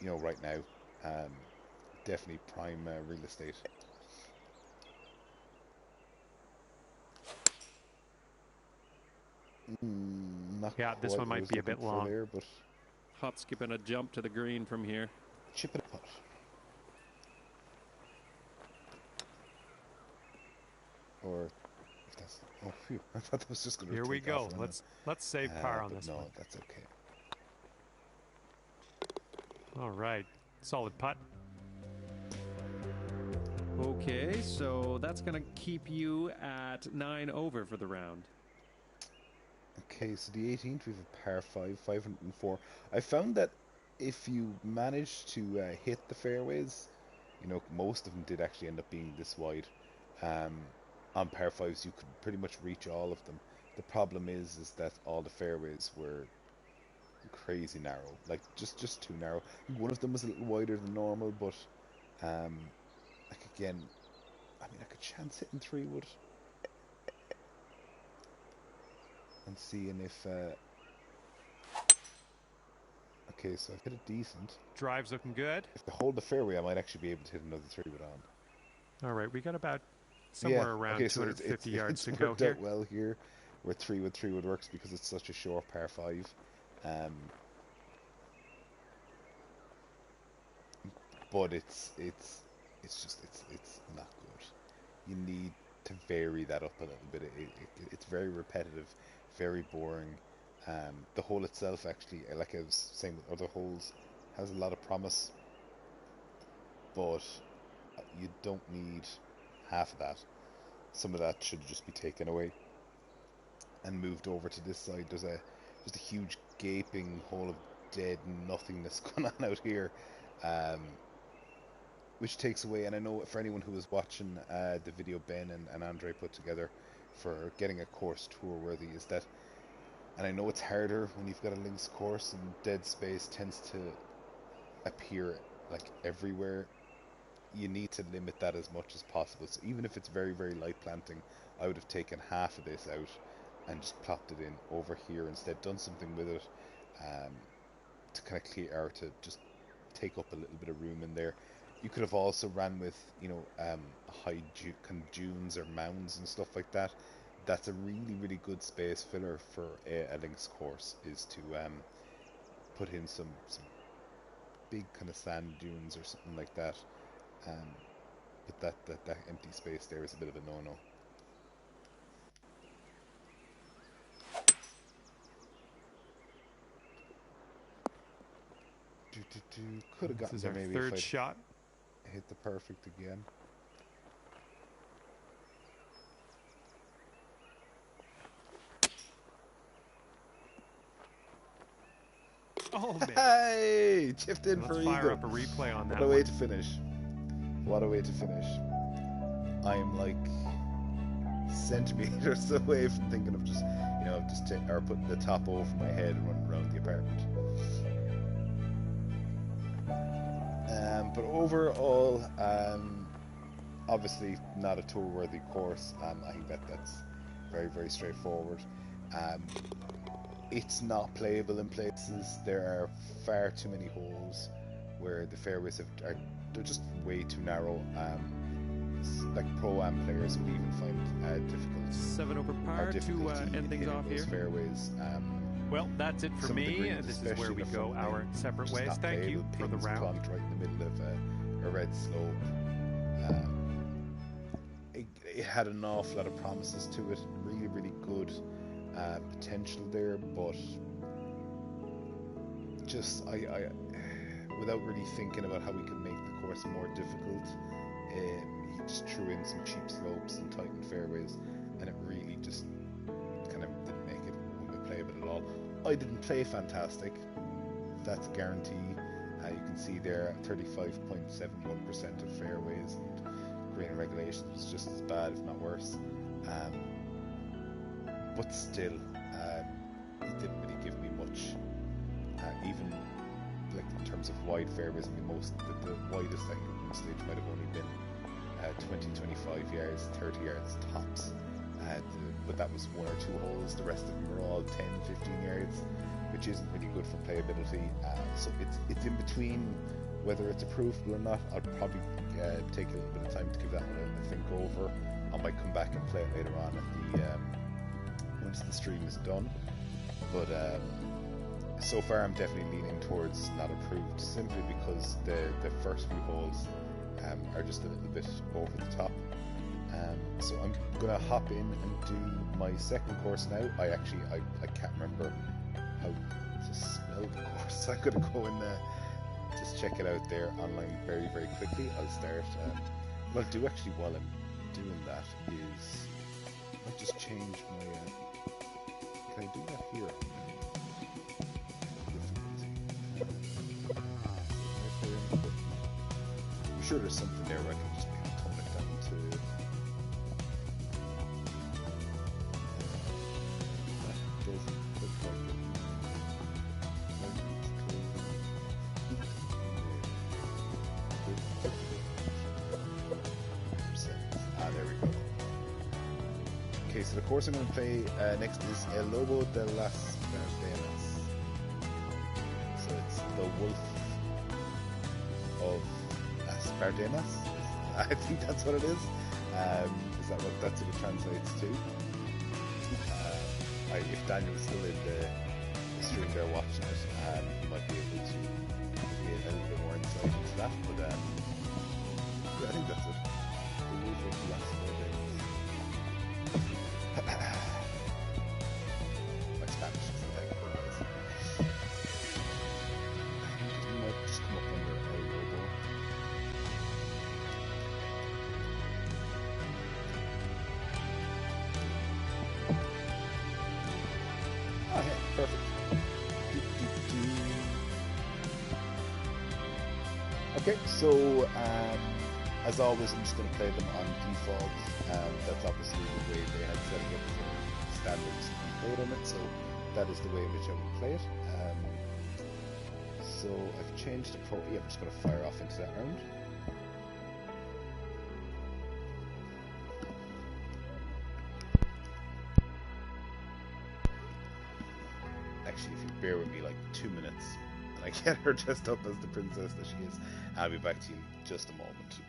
right now. Definitely prime real estate. Yeah, this one might be a bit long. There, but hop, skip, and a jump to the green from here. Chip and a putt. Or if that's phew, I thought that was just going to. Here we go. Let's save par on this one. No, that's okay. All right, solid putt. Okay, so that's going to keep you at 9 over for the round. Okay, so the 18th we have a par 5, 504. I found that if you manage to hit the fairways, most of them did actually end up being this wide. On par 5s, you could pretty much reach all of them. The problem is that all the fairways were crazy narrow, like just too narrow. One of them was a little wider than normal, but like again, I mean, I could chance hitting 3-wood. and seeing if. Okay, so I've hit it decent. Drive's looking good. If I hold the fairway, I might actually be able to hit another 3 wood on. All right, we got about somewhere around okay, 250 yards it's to go worked here. out well here, where 3 wood works because it's such a short par 5. But it's not good. You need to vary that up a little bit. It's very repetitive, very boring. The hole itself, actually, like I was saying with other holes, has a lot of promise, but you don't need half of that. Some of that should just be taken away and moved over to this side. There's just a huge gaping hole of dead nothingness going on out here, which takes away. And I know for anyone who was watching the video Ben and Andre put together for getting a course tour worthy, is that, and I know it's harder when you've got a links course and dead space tends to appear like everywhere. You need to limit that as much as possible. So even if it's very, very light planting, I would have taken half of this out and just plopped it in over here instead, done something with it to kind of clear, or to just take up a little bit of room in there. You could have also ran with, you know, high kind of dunes or mounds and stuff like that. That's a really, really good space filler for a links course, is to put in some big kind of sand dunes or something like that. But that empty space there is a bit of a no-no. Could have gotten there maybe third if shot. Hit the perfect again. Oh man! Hey, chipped in for Let's eagle. fire up a replay on that. What a way to finish! What a way to finish! I'm like centimeters away from thinking of just, you know, or putting the top over my head and running around the apartment. But overall, obviously not a tour-worthy course. I think that's very, very straightforward. It's not playable in places. There are far too many holes where the fairways they're just way too narrow. Like pro-am players would even find difficult. 7 over par to end things off here. Fairways. Well, that's it for me. This is where we go our separate ways. Thank you for the round. Plunked right in the middle of a red slope. It had an awful lot of promises to it. Really, really good potential there, but just I without really thinking about how we could make the course more difficult, he just threw in some cheap slopes and tightened fairways, and it really just kind of didn't make it playable at all. I didn't play fantastic, that's a guarantee. You can see there 35.71% of fairways, and green regulations was just as bad, if not worse. But still, it didn't really give me much. Even like in terms of wide fairways, I mean, the widest I think at one stage might have only been 20-25 yards, 30 yards tops. But that was 1 or 2 holes. The rest of them were all 10-15 yards, which isn't really good for playability. So it's in between whether it's approvable or not. I'll probably take a little bit of time to give that one a think over. I might come back and play it later on at the once the stream is done. But so far I'm definitely leaning towards not approved, simply because the first few holes are just a little bit over the top. So I'm gonna hop in and do my second course now. I can't remember how to spell the course. I'm gonna go and just check it out there online very, very quickly. I'll start. What I'll do actually while I'm doing that is I'll just change my. Can I do that here? I'm sure there's something there where I can just tone it down to. That doesn't look like it. There we go. Okay, so the course I'm going to play next is El Lobo de las Verdenas. So it's the Wolf of Las Verdenas. I think that's what it is. Is that what that's what it translates to? If Daniel's still in the stream there watching it, he might be able to give me a little bit more insight into that. But yeah, I think that's it. The Wolf of Las Verdenas. My Spanish isn't that good, guys. It might just come up under El Lobo. Oh yeah, perfect. Okay, so as always, I'm just going to play them on default. That's obviously the way they had set it up for standards to be played on it, so that is the way in which I will play it. So I've changed the pro. Yeah, I'm just going to fire off into that round. Actually, if you bear with me like 2 minutes, and I get her dressed up as the princess that she is, I'll be back to you in just a moment.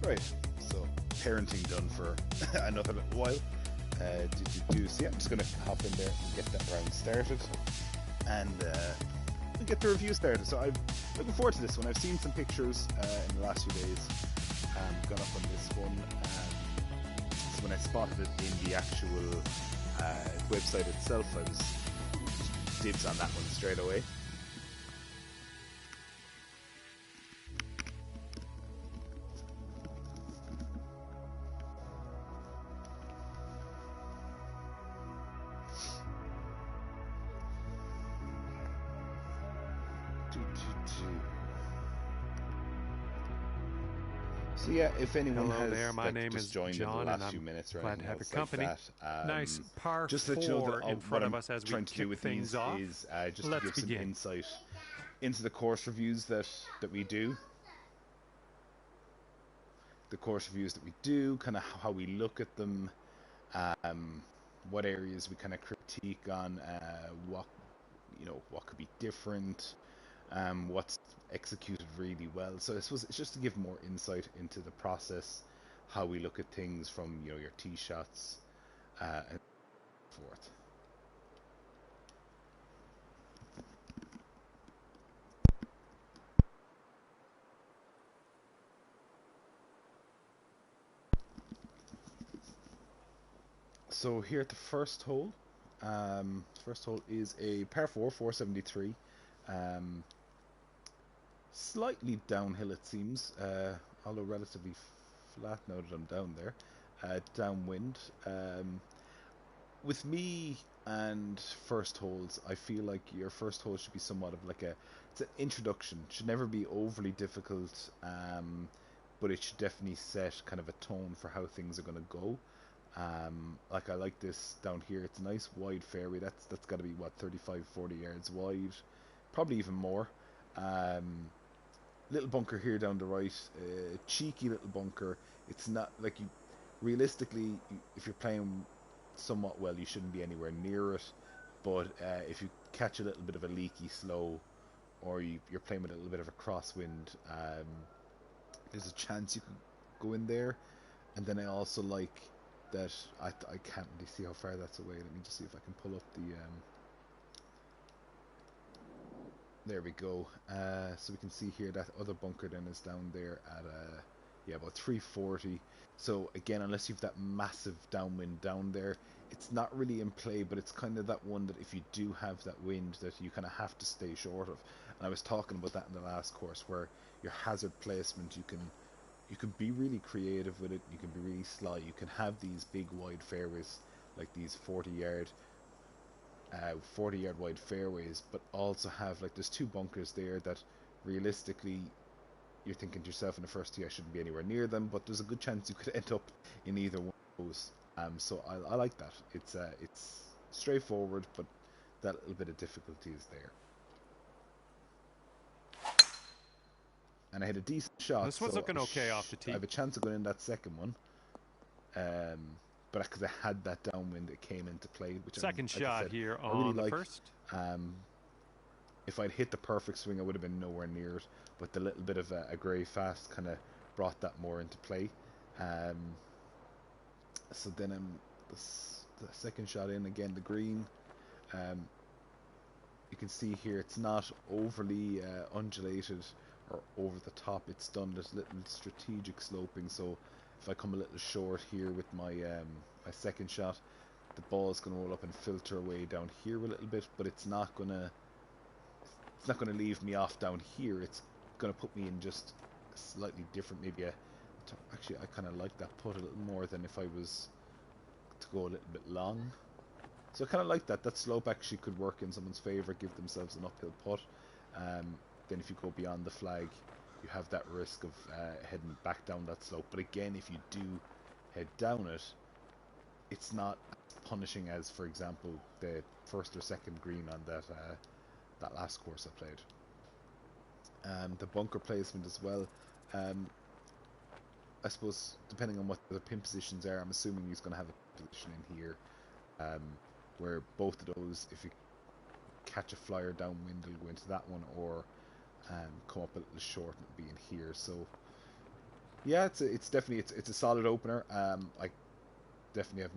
Right, so parenting done for another little while. So yeah, I'm just going to hop in there and get that round started and get the review started. So I'm looking forward to this one. I've seen some pictures in the last few days gone up on this one. So when I spotted it in the actual website itself, I was dibs on that one straight away. So yeah, if anyone Hello has there, my name just is joined John, in the and last I'm few minutes or glad anything to have else your company. like that, Nice par just to let you know that four in what front I'm of us as we trying to do kick with things these off. is just to Let's give some begin. insight into the course reviews that we do. The course reviews that we do, kind of how we look at them, what areas we kind of critique on, what could be different, what's executed really well. So I suppose it's just to give more insight into the process, how we look at things from your tee shots and so forth. So here at the first hole, is a par 4, 473. Slightly downhill it seems, although relatively flat now that I'm down there. Downwind. With me and first holes. I feel like your first hole should be somewhat of like it's an introduction. It should never be overly difficult, but it should definitely set kind of a tone for how things are going to go. Like I like this down here. It's a nice wide fairway. That's got to be what, 35, 40 yards wide, probably even more. Little bunker here down the right, cheeky little bunker. It's not like you. Realistically, if you're playing somewhat well, you shouldn't be anywhere near it. But if you catch a little bit of a leaky slow, or you're playing with a little bit of a crosswind, there's a chance you could go in there. And then I also like that I can't really see how far that's away. Let me just see if I can pull up the. There we go. So we can see here that other bunker then is down there at yeah, about 340. So again, unless you've that massive downwind down there, it's not really in play, but it's kind of that one that if you do have that wind that you kind of have to stay short of. And I was talking about that in the last course, where your hazard placement, you can be really creative with it, you can be really sly, you can have these big wide fairways, like these 40 yard wide fairways, but also have like there's two bunkers there that realistically you're thinking to yourself in the first tee, I shouldn't be anywhere near them, but there's a good chance you could end up in either one of those. So I like that. It's straightforward, but that little bit of difficulty is there. And I had a decent shot. This one's looking okay off the tee. I have a chance of going in that second one. But because I had that downwind, it came into play. Which second like shot I said, here I on really the like. first. If I'd hit the perfect swing, I would have been nowhere near it. But the little bit of a grey fast kind of brought that more into play. So then the second shot in again, the green. You can see here it's not overly undulated or over the top. It's done this little strategic sloping. So if I come a little short here with my my second shot, the ball is going to roll up and filter away down here a little bit, but it's not going to leave me off down here. It's going to put me in just a slightly different, maybe actually I kind of like that putt a little more than if I was to go a little bit long. So I kind of like that slope actually could work in someone's favour, give themselves an uphill putt. Then if you go beyond the flag, you have that risk of heading back down that slope. But again, if you do head down it, it's not as punishing as, for example, the first or second green on that last course I played. The bunker placement as well. I suppose depending on what the pin positions are, I'm assuming he's going to have a position in here, where both of those, if you catch a flyer downwind, it'll go into that one, or come up a little short and it'll be in here. So yeah, it's definitely it's a solid opener. I definitely have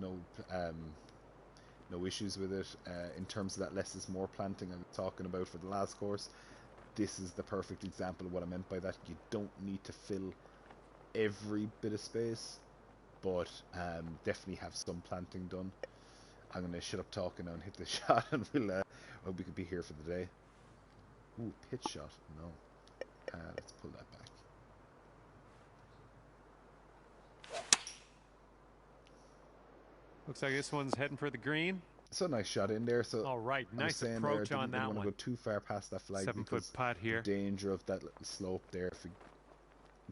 no issues with it. In terms of that less is more planting I was talking about for the last course, this is the perfect example of what I meant by that. You don't need to fill every bit of space, but definitely have some planting done. I'm going to shut up talking now and hit the shot, and we'll hope we could be here for the day. Ooh, pitch shot. No. Let's pull that back. Looks like this one's heading for the green. So nice shot in there. So all right, nice approach on that one. Don't want to go too far past that flag. 7-foot putt here. The danger of that little slope there. If you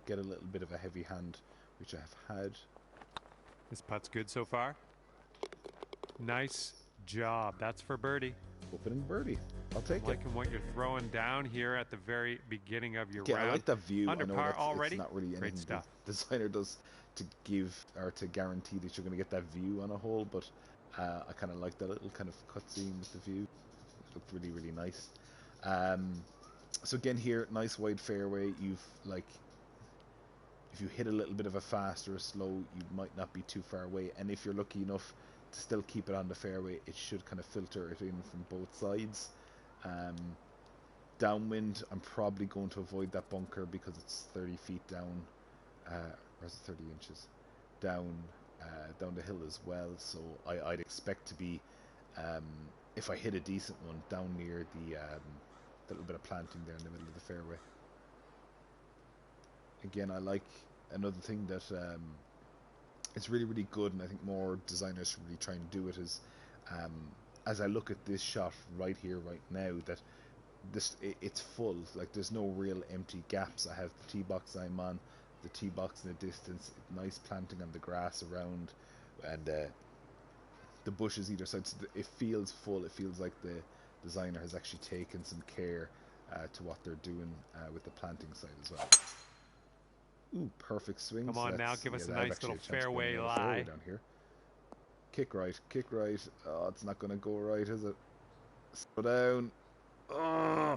get a little bit of a heavy hand, which I have had. This putt's good so far. Nice job. That's for birdie. Opening birdie. I'll take it. Liking what you're throwing down here at the very beginning of your round. I like that view. Under I know par already. It's not really Great anything stuff. the designer does to give or to guarantee that you're going to get that view on a hole, but I kind of like that little kind of cutscene with the view. It looked really, really nice. So again here, nice wide fairway. If you hit a little bit of a fast or a slow, you might not be too far away, and if you're lucky enough to still keep it on the fairway, it should kind of filter it in from both sides. Downwind, I'm probably going to avoid that bunker because it's 30 feet down, or is it 30 inches down the hill as well. So I'd expect to be, if I hit a decent one, down near the little bit of planting there in the middle of the fairway. Again, I like another thing that it's really, really good, and I think more designers should really try and do it, is as I look at this shot right here, right now, that it's full. Like there's no real empty gaps. I have the tee box I'm on, the tee box in the distance, nice planting on the grass around, and the bushes either side. So it feels full. It feels like the designer has actually taken some care to what they're doing with the planting side as well. Ooh, perfect swing. Come on now, give us a nice little fairway lie. Down here. Kick right, kick right. Oh, it's not going to go right, is it? Slow down. Oh.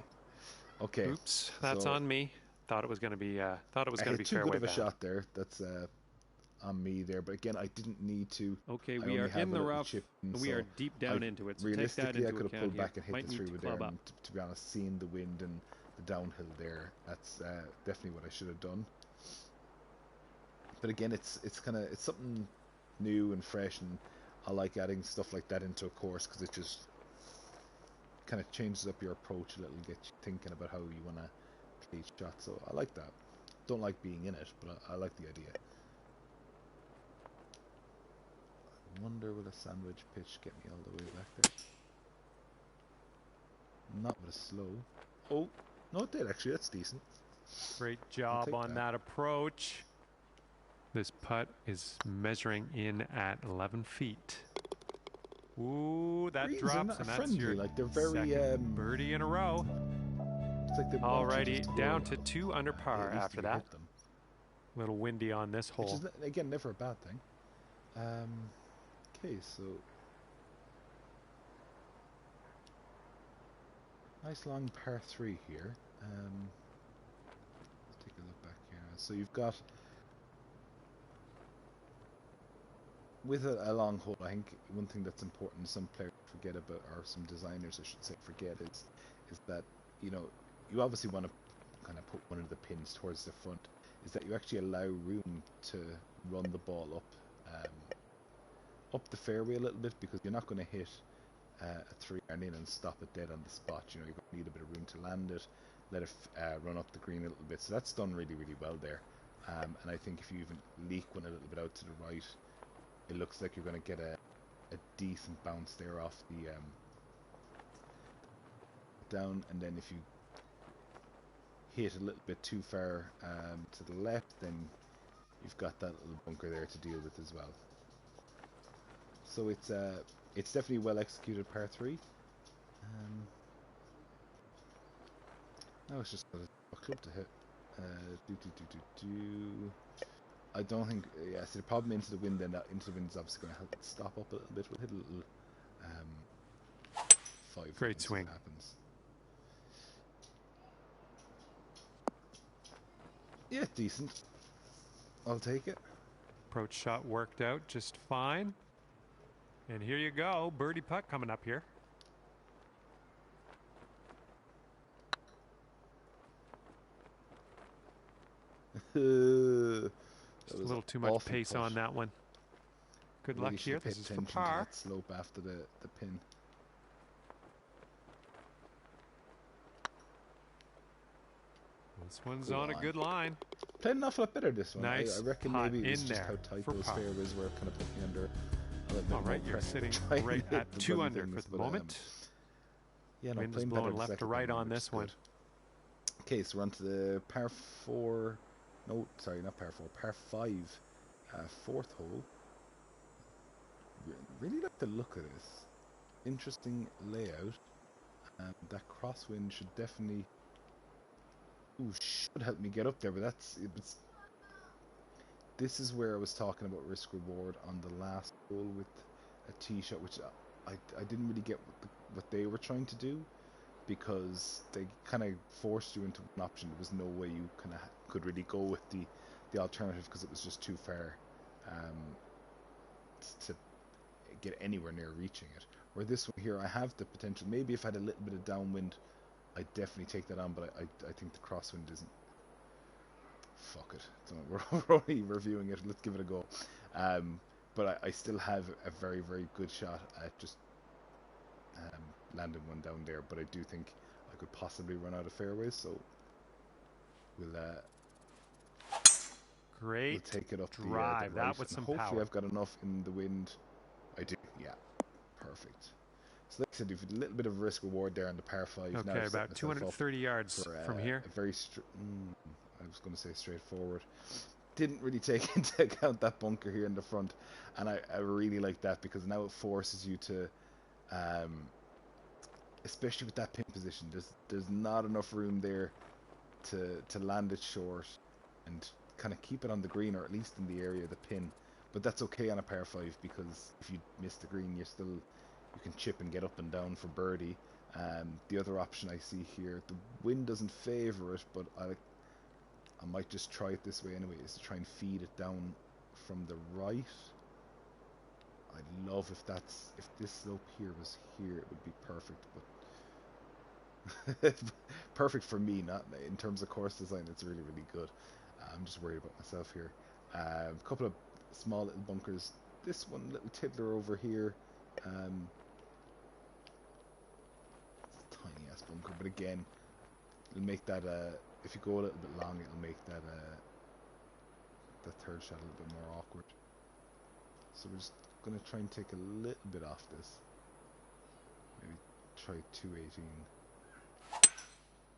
Okay. Oops, that's on me. Thought it was going to be. Thought it was going to be fairway too good of a bound. shot there. That's on me there. But again, I didn't need to. Okay, we are in the rough. We are deep down into it. So realistically, take that into I could have pulled here. back and hit the 3-wood there. And to be honest, seeing the wind and the downhill there, that's definitely what I should have done. But again, it's something new and fresh, and I like adding stuff like that into a course because it just kind of changes up your approach a little, get you thinking about how you want to play each shot. So I like that. Don't like being in it, but I like the idea. I wonder will a sandwich pitch get me all the way back there? Not with a slow. Oh, no, it did actually. That's decent. Great job on that approach. This putt is measuring in at 11 feet. Ooh, that Greens drops, and that's friendly. your like they're very second birdie in a row. It's like alrighty, down to 2 under par after that. A little windy on this hole. Which is, again, never a bad thing. Okay, so nice long par 3 here. Let's take a look back here. So you've got, with a long hole, I think one thing that's important some players forget about, or some designers I should say forget, is that, you know, you obviously want to kind of put one of the pins towards the front, is that you actually allow room to run the ball up the fairway a little bit, because you're not going to hit a 3-iron in and stop it dead on the spot. You know, you're going to need a bit of room to land it, let it run up the green a little bit. So that's done really, really well there. And I think if you even leak one a little bit out to the right, it looks like you're going to get a decent bounce there off the down. And then if you hit a little bit too far to the left, then you've got that little bunker there to deal with as well. So it's definitely well executed par 3. Now it's just a club to hit. I don't think. Yeah, so the problem into the wind, then into the wind is obviously going to help it stop up a little bit. We'll hit a little 5. Great swing. Happens. Yeah, decent. I'll take it. Approach shot worked out just fine. And here you go, birdie putt coming up here. Just a little too much pace on that one. Good luck here. This is for par. That slope after the pin. This one's on a good line. Played an awful lot better this one. Nice. I reckon maybe it was just how tight those fairways were, kind of put me under a little bit. All right, you're sitting right at 2 under for the moment. Yeah, no, wind is blowing left to right on this one. Okay, so we're on to the par 4. No, sorry, not par 4. Par 5. 4th hole. Really like the look of this. Interesting layout. That crosswind should definitely should help me get up there, but this is where I was talking about risk reward on the last hole with a tee shot, which I didn't really get what they were trying to do, because they kind of forced you into one option. There was no way you kind of could really go with the alternative, because it was just too far to get anywhere near reaching it. Where this one here, I have the potential. Maybe if I had a little bit of downwind, I'd definitely take that on, but I think the crosswind isn't. Fuck it. We're only reviewing it. Let's give it a go. But I still have a very, very good shot at just landing one down there. But I do think I could possibly run out of fairways, so we'll take it up drive. The right. That with some hopefully power. I've got enough in the wind. I do. Yeah. Perfect. So like I said, you've a little bit of risk reward there on the par 5. Now Okay, about 230 yards for, from here. A very, I was going to say straightforward. Didn't really take into account that bunker here in the front, and I really like that because now it forces you to, especially with that pin position, there's not enough room there to land it short and kind of keep it on the green, or at least in the area of the pin. But that's okay on a par 5 because if you miss the green, you can chip and get up and down for birdie. The other option I see here, the wind doesn't favour it, but I might just try it this way anyway, is to try and feed it down from the right. I'd love if this slope here was here, it would be perfect, but perfect for me, not in terms of course design. It's really, really good. I'm just worried about myself here. A couple of small little bunkers. This one, little tiddler over here. It's a tiny ass bunker, but again, it'll make that if you go a little bit long, it'll make that third shot a little bit more awkward. So we're just gonna try and take a little bit off this. Maybe try 218.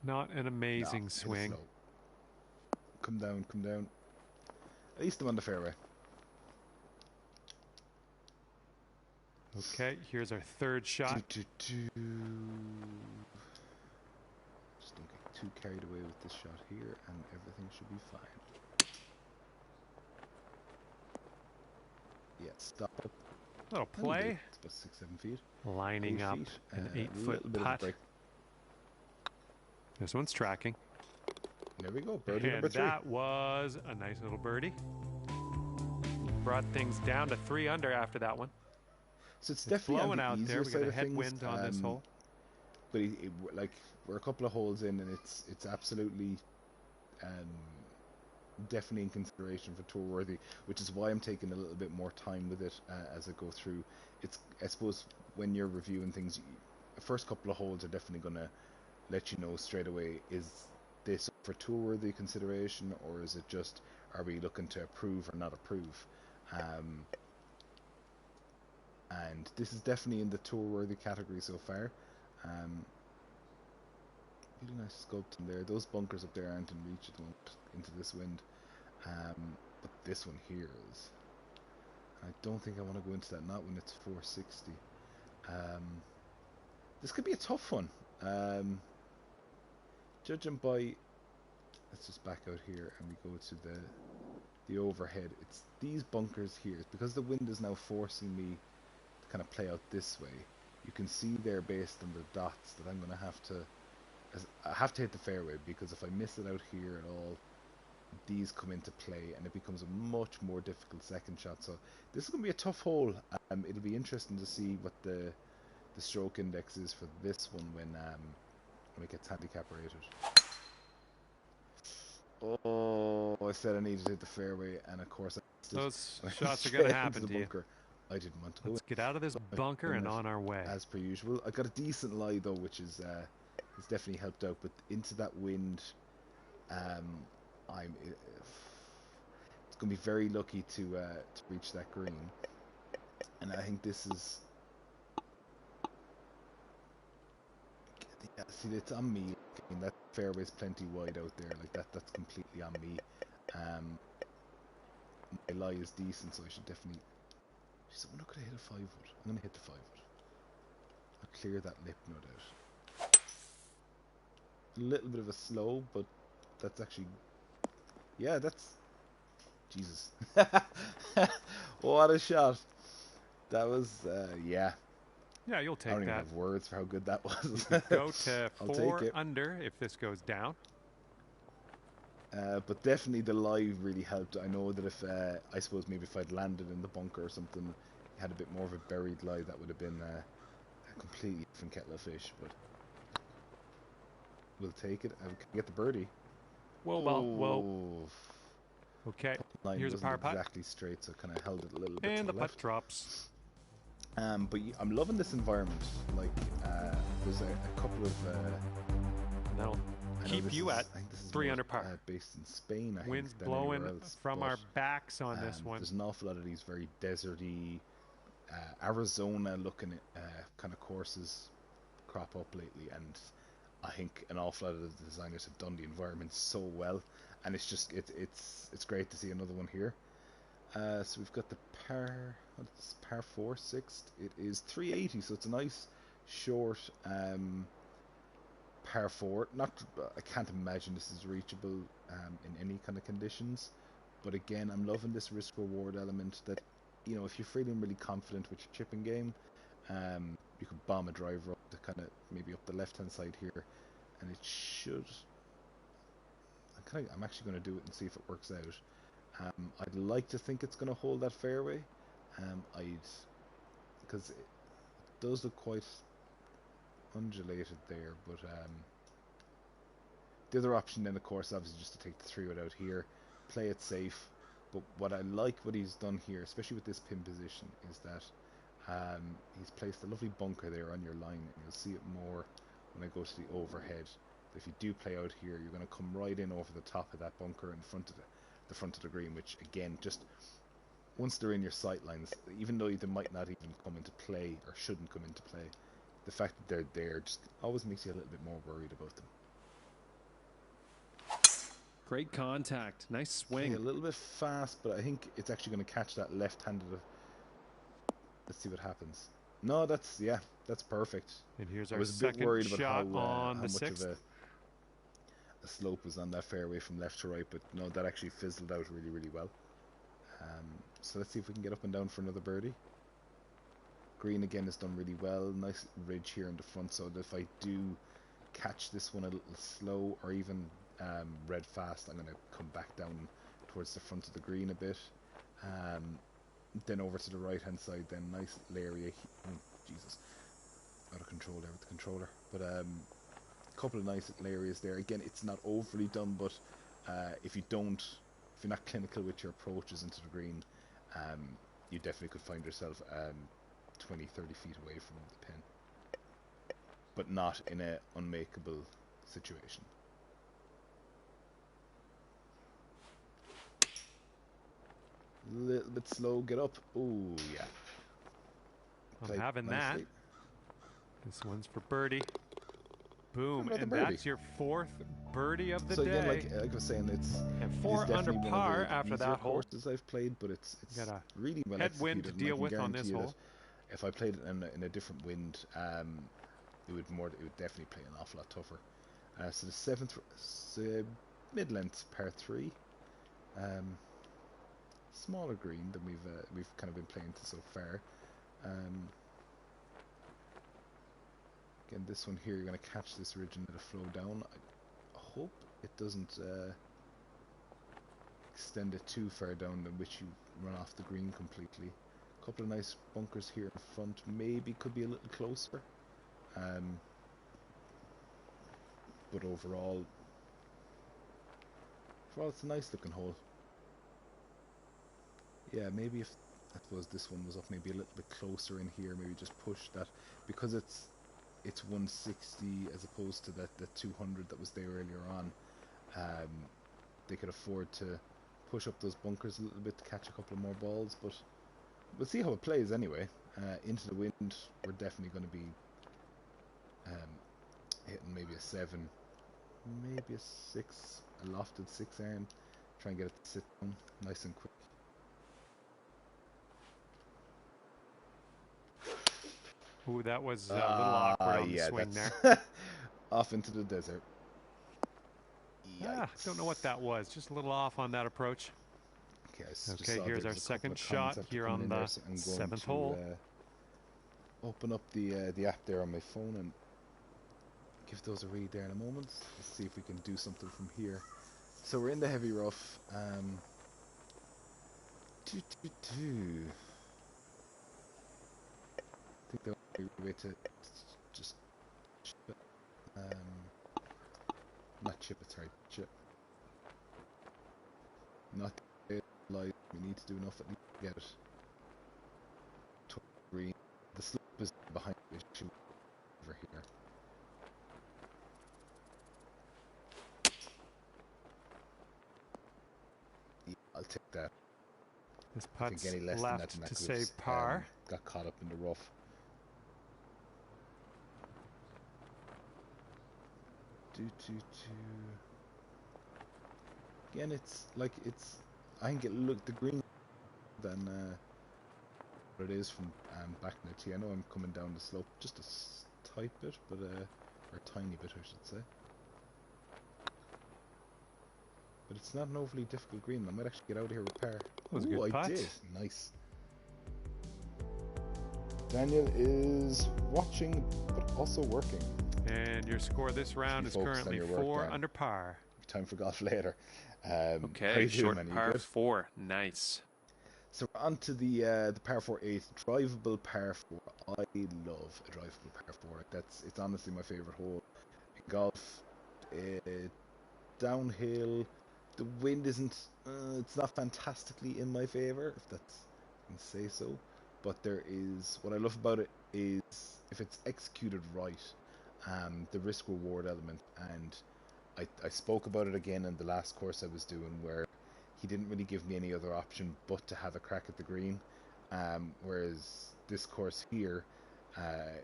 Not an amazing swing. Come down, come down. At least I'm on the fairway. Okay, here's our third shot. Just don't get too carried away with this shot here, and everything should be fine. Yeah, stop it. Little play. It's about 6-7 feet. Lining up an 8-foot putt. This one's tracking. There we go, birdie and number 3. That was a nice little birdie. Brought things down to 3 under after that one. So it's definitely blowing on the out there. We got a headwind on this hole. But like we're a couple of holes in, and it's absolutely definitely in consideration for tour worthy, which is why I'm taking a little bit more time with it as I go through. It's, I suppose, when you're reviewing things, the first couple of holes are definitely going to let you know straight away, is this for tour worthy consideration, or is it just, are we looking to approve or not approve? And this is definitely in the tour worthy category so far. Really nice sculpting there. Those bunkers up there aren't in reach at the moment into this wind. But this one here is. I don't think I want to go into that, not when it's 460. This could be a tough one. Judging by, let's just back out here and we go to the overhead. It's these bunkers here. It's because the wind is now forcing me to kind of play out this way. You can see there, based on the dots, that I'm going to have to, I have to hit the fairway, because if I miss it out here at all, these come into play and it becomes a much more difficult second shot. So this is going to be a tough hole. It'll be interesting to see what the stroke index is for this one when it gets handicap rated. Oh, I said I needed to hit the fairway, and of course those shots are going to happen to you. I didn't want to go. Let's get out of this bunker and on our way. As per usual. I got a decent lie though, which is it's definitely helped out. But into that wind, it's going to be very lucky to reach that green, and I think this is. Yeah, see, it's on me. I mean, that fairway's plenty wide out there. Like that's completely on me. My lie is decent, so I should definitely. Jeez, I wonder could I hit a 5-wood. I'm gonna hit the 5-wood. I'll clear that lip nut out. A little bit of a slow, but that's actually. Yeah, that's. Jesus. What a shot. That was, yeah. Yeah, you'll take that. I don't even have words for how good that was. Go to 4 under if this goes down. But definitely the live really helped. I know that if, I suppose maybe if I'd landed in the bunker or something, had a bit more of a buried lie, that would have been a completely different kettle of fish. But we'll take it. I can get the birdie. Whoa. Okay, here's a par putt. Exactly straight, so kind of held it a little bit. And to the putt drops. But I'm loving this environment. Like, there's a couple of. That'll keep you at 3 under par. Based in Spain, I Wind's think, blowing from our backs on this one. There's an awful lot of these very deserty Arizona looking kind of courses crop up lately, and I think an awful lot of the designers have done the environment so well, and it's great to see another one here. So we've got the par 4 sixth. It is 380, so it's a nice short par 4. Not, I can't imagine this is reachable in any kind of conditions, but again, I'm loving this risk reward element that, you know, if you're feeling really confident with your chipping game, you could bomb a driver up the kind of maybe up the left hand side here, and it should. I'm actually going to do it and see if it works out. I'd like to think it's going to hold that fairway. Because it does look quite undulated there, but the other option then, of course, obviously just to take the 3-wood out here, play it safe. But what I like what he's done here, especially with this pin position, is that he's placed a lovely bunker there on your line, and you'll see it more when I go to the overhead. If you do play out here, you're going to come right in over the top of that bunker in front of the front of the green, which again, just once they're in your sight lines, even though they might not even come into play or shouldn't come into play, the fact that they're there just always makes you a little bit more worried about them. Great contact. Nice swing. Okay, a little bit fast, but I think it's actually going to catch that left-handed. Let's see what happens. No, that's perfect. And here's I our was a bit second worried about shot how on the much sixth. of a slope was on that fairway from left to right, but no, that actually fizzled out really, really well. So let's see if we can get up and down for another birdie. Green again has done really well. Nice ridge here in the front, so that if I do catch this one a little slow or even red fast, I'm going to come back down towards the front of the green a bit. Then over to the right hand side, then nice area. Oh, Jesus, out of control there with the controller. But a couple of nice little areas there. Again, it's not overly done, but if you're not clinical with your approaches into the green, you definitely could find yourself 20, 30 feet away from the pin, but not in an unmakeable situation. A little bit slow, get up. Oh, yeah. I'm having nicely. That. This one's for birdie. Boom, and birdie. That's your fourth birdie of the so day. Again, like I was saying, it's 4 under par after that hole. Courses I've played, but it's got a really well headwind to executed, deal with on this hole. If I played it in a different wind, it would definitely play an awful lot tougher. So the seventh, mid-length par 3, smaller green than we've kind of been playing to so far. Again, this one here, you're going to catch this ridge and let it flow down. I hope it doesn't extend it too far down, in which you run off the green completely. A couple of nice bunkers here in front, maybe could be a little closer. But overall, it's a nice looking hole. Yeah, maybe if, I suppose this one was up maybe a little bit closer in here, maybe just push that, because it's 160 as opposed to that 200 that was there earlier on. They could afford to push up those bunkers a little bit to catch a couple of more balls, but we'll see how it plays anyway. Into the wind, we're definitely going to be hitting maybe a 7, maybe a 6, a lofted 6 iron. Try and get it to sit down nice and quick. Ooh, that was a little awkward on the swing there. Off into the desert. Don't know what that was. Just a little off on that approach. Okay, here's our second shot here on the 7th hole. Open up the app there on my phone and give those a read there in a moment. Let's see if we can do something from here. So we're in the heavy rough. I think the only way to just chip it. Not chip it, sorry, chip. Not get light. We need to do enough at least to get it. Green. The slope is behind the issue over here. Yeah, I'll take that. This putt's left to save par. got caught up in the rough. Again, it's like I think it looked the green than what it is from back in the tee. I know I'm coming down the slope just a tight bit, but or a tiny bit, I should say. But it's not an overly difficult green. I might actually get out of here with par. That was a good putt. I did. Nice. Daniel is watching, but also working. And your score this round is currently 4 under par. Time for golf later. Okay, short par 4. Nice. So we're on to the par 4 8, drivable par 4. I love a drivable par 4. It's honestly my favorite hole in golf. Downhill, the wind isn't. It's not fantastically in my favor, if that's I can say so. But there is what I love about it is if it's executed right, the risk reward element. And I spoke about it again in the last course I was doing where he didn't really give me any other option but to have a crack at the green, whereas this course here,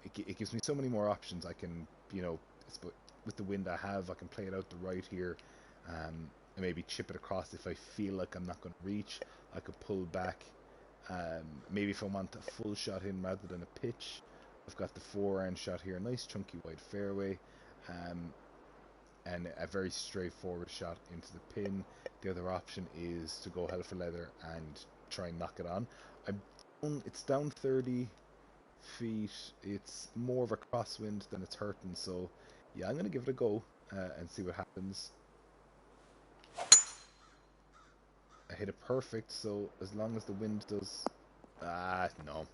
it gives me so many more options. I can, with the wind I have, I can play it out the right here, and maybe chip it across if I feel like I'm not going to reach. I could pull back, maybe if I want a full shot in rather than a pitch. I've got the 4-iron shot here, nice chunky wide fairway, and a very straightforward shot into the pin. The other option is to go hell for leather and try and knock it on. It's down 30 feet. It's more of a crosswind than it's hurting. So yeah, I'm going to give it a go and see what happens. I hit it perfect, so as long as the wind does... no.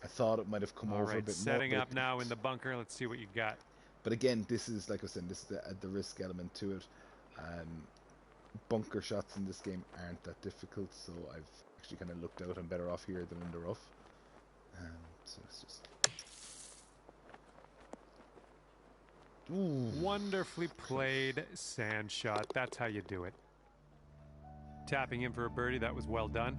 I thought it might have come over a bit more. Setting up now in the bunker. Let's see what you got. But again, this is, like I said, this is the risk element to it. Bunker shots in this game aren't that difficult, so I've actually kind of looked out. I'm better off here than in the rough. So it's just... Ooh. Wonderfully played sand shot. That's how you do it. Tapping in for a birdie. That was well done.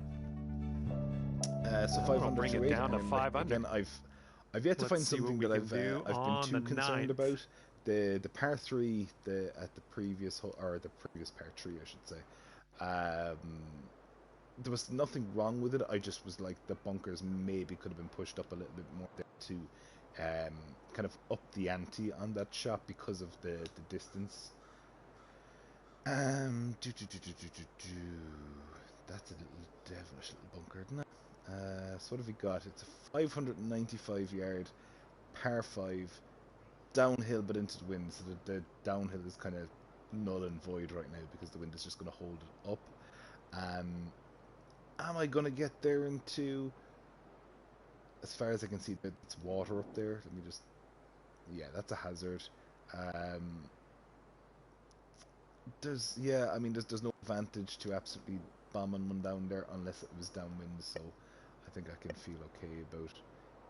So 5 under bring it down to 5 under. Again, I've yet to find something that I've been too concerned about. The par 3 at the previous hole, or the previous par 3 I should say, there was nothing wrong with it. I just was like, the bunkers maybe could have been pushed up a little bit more there to kind of up the ante on that shot because of the distance. That's a little devilish little bunker, isn't it? So what have we got? It's a 595 yard par 5 downhill but into the wind, so the downhill is kind of null and void right now because the wind is just going to hold it up. Am I going to get there into... As far as I can see, it's water up there. Let me just... Yeah, that's a hazard. There's no advantage to absolutely bombing one down there unless it was downwind, so I think I can feel okay about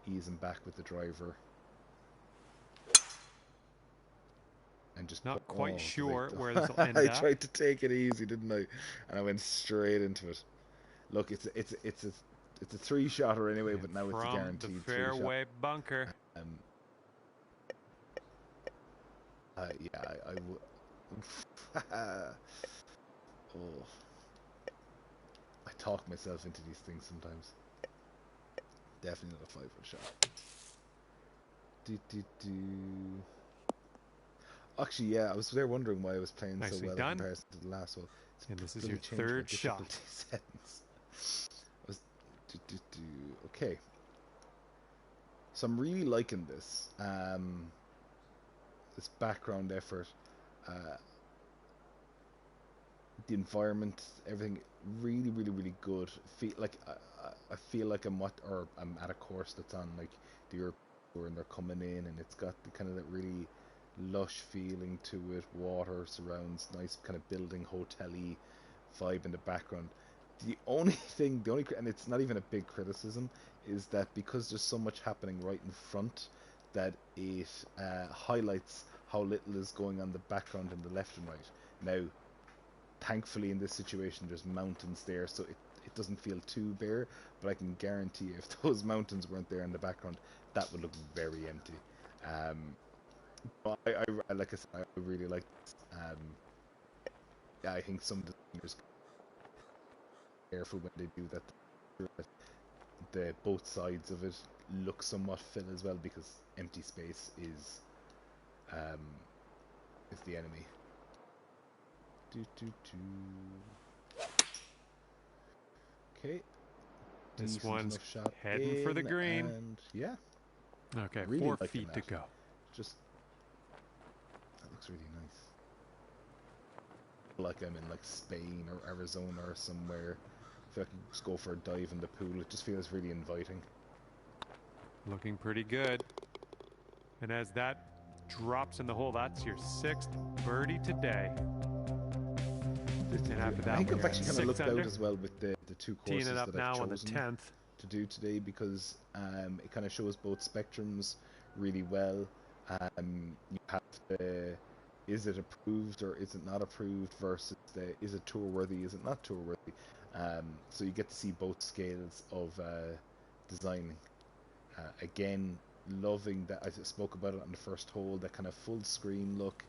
easing back with the driver. And just not quite sure where this will end I up. tried to take it easy, didn't I? And I went straight into it. Look, it's a 3-shotter anyway, and but now it's a guaranteed the fairway bunker. Yeah, I would. Oh, I talk myself into these things sometimes. Definitely not a 5-foot shot. Actually, yeah, I was there wondering why I was playing so well in comparison to the last one. And this is your 3rd shot. Okay. So I'm really liking this. This background effort. The environment, everything, really, really, really good. I feel like I'm at a course that's on like the Europe Tour, and they're coming in, and it's got the kind of that really lush feeling to it. Water surrounds, nice kind of building, hotel-y vibe in the background. And it's not even a big criticism, is that because there's so much happening right in front, that it highlights how little is going on the background and the left and right. Now, thankfully in this situation there's mountains there, so it doesn't feel too bare, but I can guarantee if those mountains weren't there in the background, that would look very empty. But I like I said, I really like this. Yeah, I think some designers are careful when they do that. The both sides of it look somewhat fill as well, because empty space um, is the enemy. Okay. This one's shot heading for the green. And yeah. Okay, Really 4 liking feet that. to go. Just that looks really nice. Like I'm in like Spain or Arizona or somewhere. I feel like I can just go for a dive in the pool. It just feels really inviting. Looking pretty good. And as that drops in the hole, that's your 6th birdie today. And after that, I think I've actually kind of looked under. out as well with the two Teeing courses it up that I've now on the chosen 10th. to do today, because it kind of shows both spectrums really well. You have the is it approved or is it not approved versus the is it tour worthy, is it not tour worthy. So you get to see both scales of designing. Again, loving that. I spoke about it on the first hole, that kind of full screen look.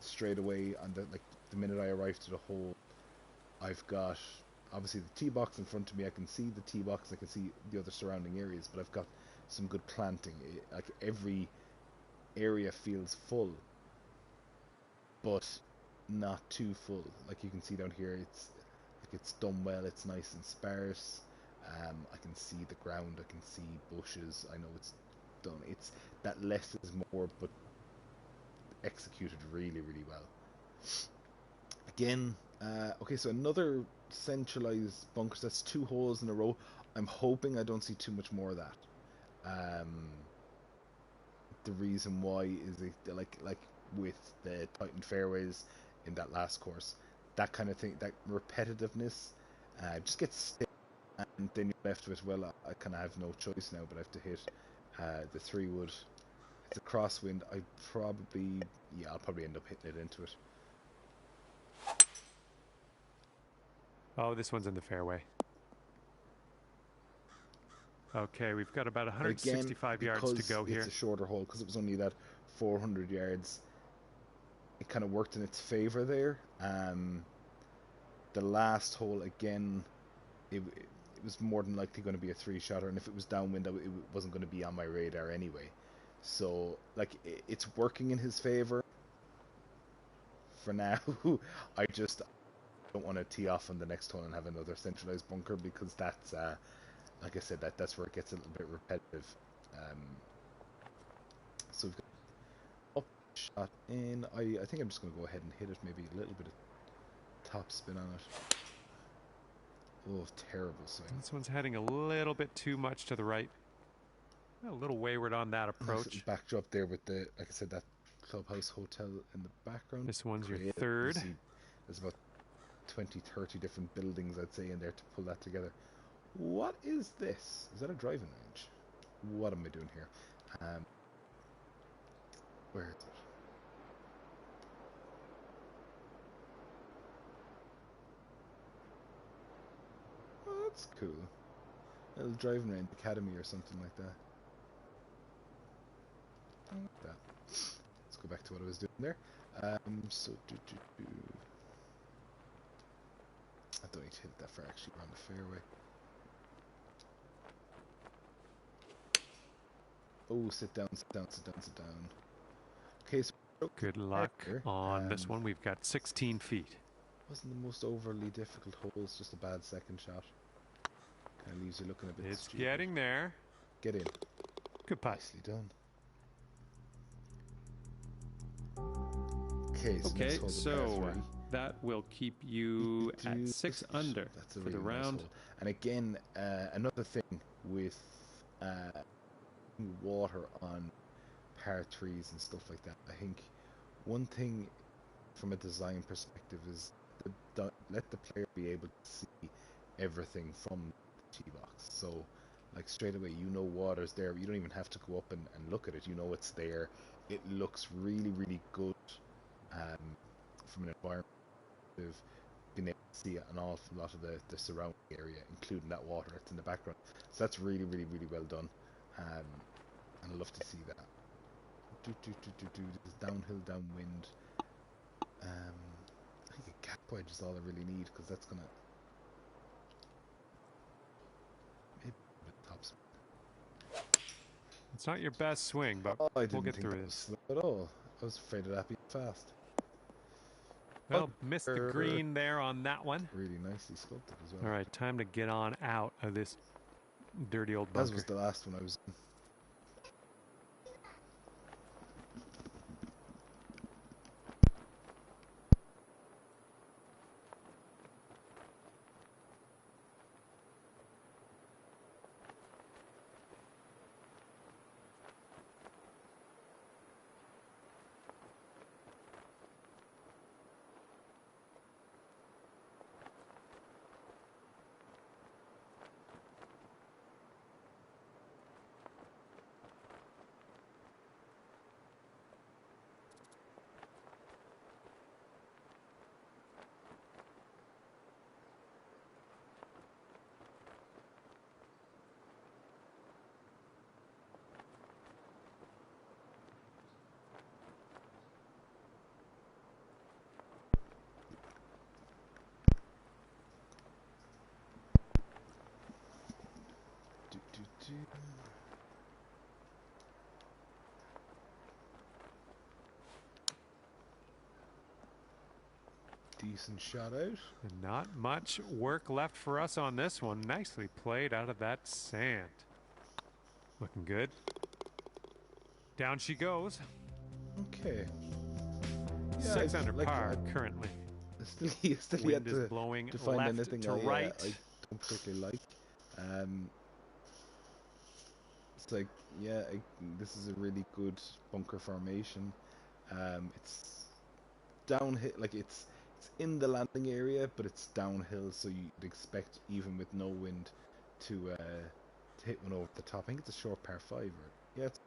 Straight away on the minute I arrived to the hole, I've got obviously the tee box in front of me. I can see the tee box, I can see the other surrounding areas, but I've got some good planting. Like every area feels full, but not too full. Like you can see down here, it's done well. It's nice and sparse. I can see the ground. I can see bushes. I know it's done. It's that less is more, but executed really, really well. Again, okay, so another centralized bunkers. That's 2 holes in a row. I'm hoping I don't see too much more of that. The reason why is it like with the Titan fairways in that last course, that kind of thing, that repetitiveness, just gets stiff, and then you're left with, well, I kind of have no choice now, but I have to hit the 3-wood. It's a crosswind. I'll probably end up hitting it into it. Oh, this one's in the fairway. Okay, we've got about 165 yards to go here. It's a shorter hole, because it was only that 400 yards. It kind of worked in its favor there. The last hole, again, it was more than likely going to be a 3-shotter, and if it was downwind, it wasn't going to be on my radar anyway. So, like, it's working in his favor for now. I just don't want to tee off on the next hole and have another centralized bunker, because that's, like I said, that's where it gets a little bit repetitive. So we've got up shot in. I think I'm just going to go ahead and hit it, maybe a little bit of top spin on it. Oh, terrible swing. This one's heading a little bit too much to the right. A little wayward on that approach. Backdrop there with the, like I said, that clubhouse hotel in the background. This one's your 3rd. There's about 20, 30 different buildings, I'd say, in there to pull that together. What is this? Is that a driving range? What am I doing here? Where is it? Oh, that's cool. A little driving range academy or something like that. I like that. Let's go back to what I was doing there. So I don't need to hit that far, actually. We're on the fairway. Oh, sit down, sit down, sit down, sit down. Okay, so good luck on this one. We've got 16 feet. Wasn't the most overly difficult hole. It's just a bad second shot. Kind of leaves you looking a bit It's stupid. getting there. Get in. Good putt. Nicely done. Okay, so that will keep you at 6 under for the round. Nice. And again, another thing with water on par 3s and stuff like that. I think one thing from a design perspective is let the player be able to see everything from the tee box. So, like, straight away, you know water's there. You don't even have to go up and look at it. You know it's there. It looks really, really good from an environment perspective. being able to see an awful lot of the surrounding area, including that water that's in the background. So that's really, really, really well done. And I love to see that. This downhill, downwind. I think a gap wedge is all I really need, because that's gonna maybe the top speed. It's not your best swing, but I we'll didn't get think through that was this. slow at all. I was afraid of that being fast. Well, missed the green there on that one. Really nicely sculpted as well. All right, time to get on out of this dirty old bunker. As was the last one I was in. Decent shot out. And not much work left for us on this one. Nicely played out of that sand. Looking good. Down she goes. Okay. Yeah, 6 under par currently. Still Wind yet is blowing to find left anything to I right. don't particularly like. It's like, yeah, this is a really good bunker formation. It's downhill, like it's in the landing area, but it's downhill, so you'd expect, even with no wind, to hit one over the top. I think it's a short par 5, or yeah, it's.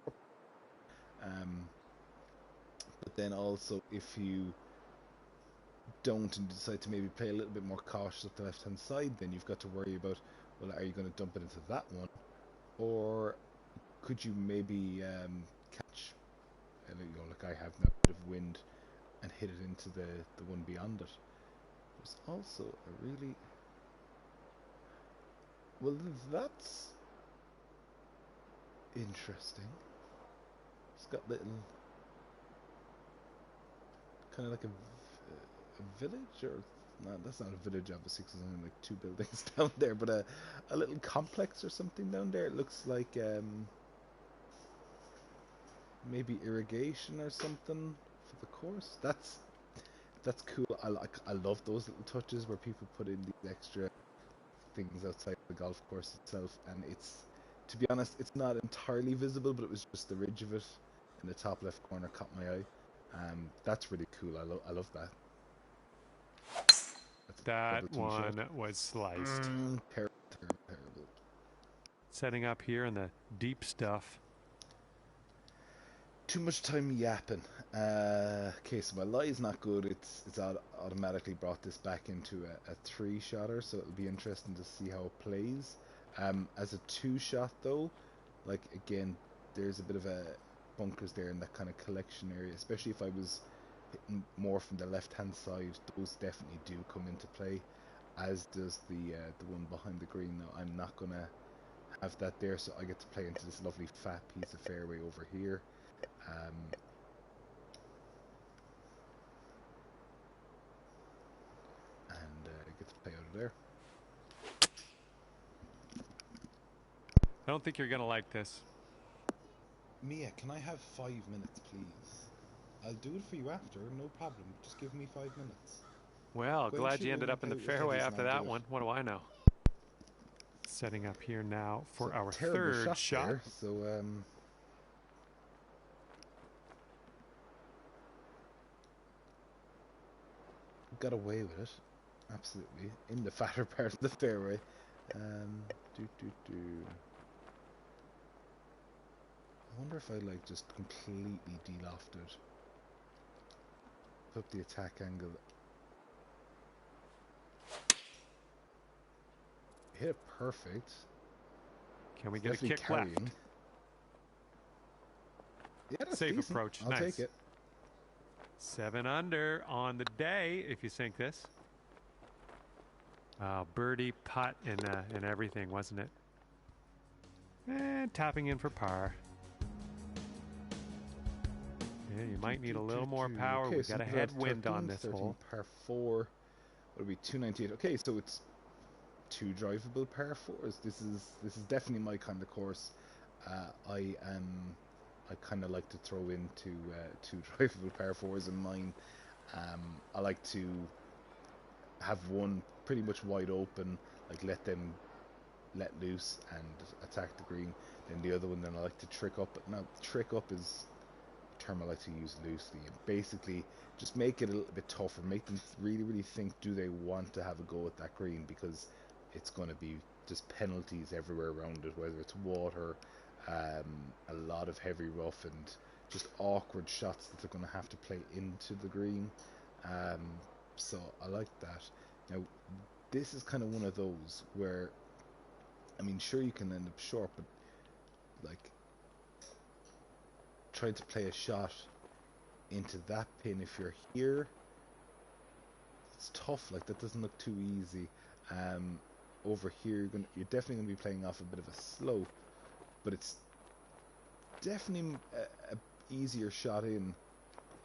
But then also, if you don't and decide to maybe play a little bit more cautious up the left hand side, then you've got to worry about, well, are you going to dump it into that one, or could you maybe catch, like I have now, a bit of wind and hit it into the one beyond it. There's also a really, well, that's interesting. It's got little, kind of like a village, or no, that's not a village obviously, because there's only like 2 buildings down there, but a little complex or something down there. It looks like maybe irrigation or something for the course. That's cool. I love those little touches where people put in these extra things outside the golf course itself, and it's, to be honest, it's not entirely visible, but it was just the ridge of it in the top left corner caught my eye. That's really cool. I love that. That one was sliced. Terrible. Setting up here in the deep stuff. Too much time yapping. Okay, so my lie is not good. It's automatically brought this back into a 3-shotter, so it'll be interesting to see how it plays. As a 2-shot though, like again, there's a bit of a bunkers there in that kind of collection area, especially if I was hitting more from the left hand side. Those definitely do come into play, as does the one behind the green. Now I'm not gonna have that there, so I get to play into this lovely fat piece of fairway over here. And get to play out of there. I don't think you're gonna like this. Mia, can I have 5 minutes, please? I'll do it for you after, no problem. Just give me 5 minutes. Well, When glad she you ended will up in the play with fairway heavies, after and I'll that do one. What do I know? Setting up here now for So, our terrible third shot. there, so got away with it, absolutely, in the fatter part of the fairway. I wonder if I like just completely de-lofted, put the attack angle hit it perfect. Can we It's get a definitely kick carrying. left? Yeah, that's Safe decent. approach. I'll Nice. take it. 7 under on the day if you sink this. Birdie, putt, and everything, wasn't it? And tapping in for par. Yeah, you might need a little more power. Okay, We've so got a we're at headwind 13, on this 13 hole. par 4. It'll be 298. Okay, so it's 2 drivable par 4s. This is definitely my kind of course. I kind of like to throw in 2 drivable par 4s in mine. I like to have one pretty much wide open, like let them let loose and attack the green. Then the other one, then I like to trick up. But now, trick up is a term I like to use loosely. And basically, just make it a little bit tougher. Make them really, really think, do they want to have a go at that green? Because it's going to be just penalties everywhere around it, whether it's water, a lot of heavy rough, and just awkward shots that they're going to have to play into the green. So I like that. Now, this is kind of one of those where, I mean, sure, you can end up short, but like trying to play a shot into that pin if you're here, it's tough. Like, that doesn't look too easy. Over here, you're definitely going to be playing off a bit of a slope, but it's definitely a easier shot in,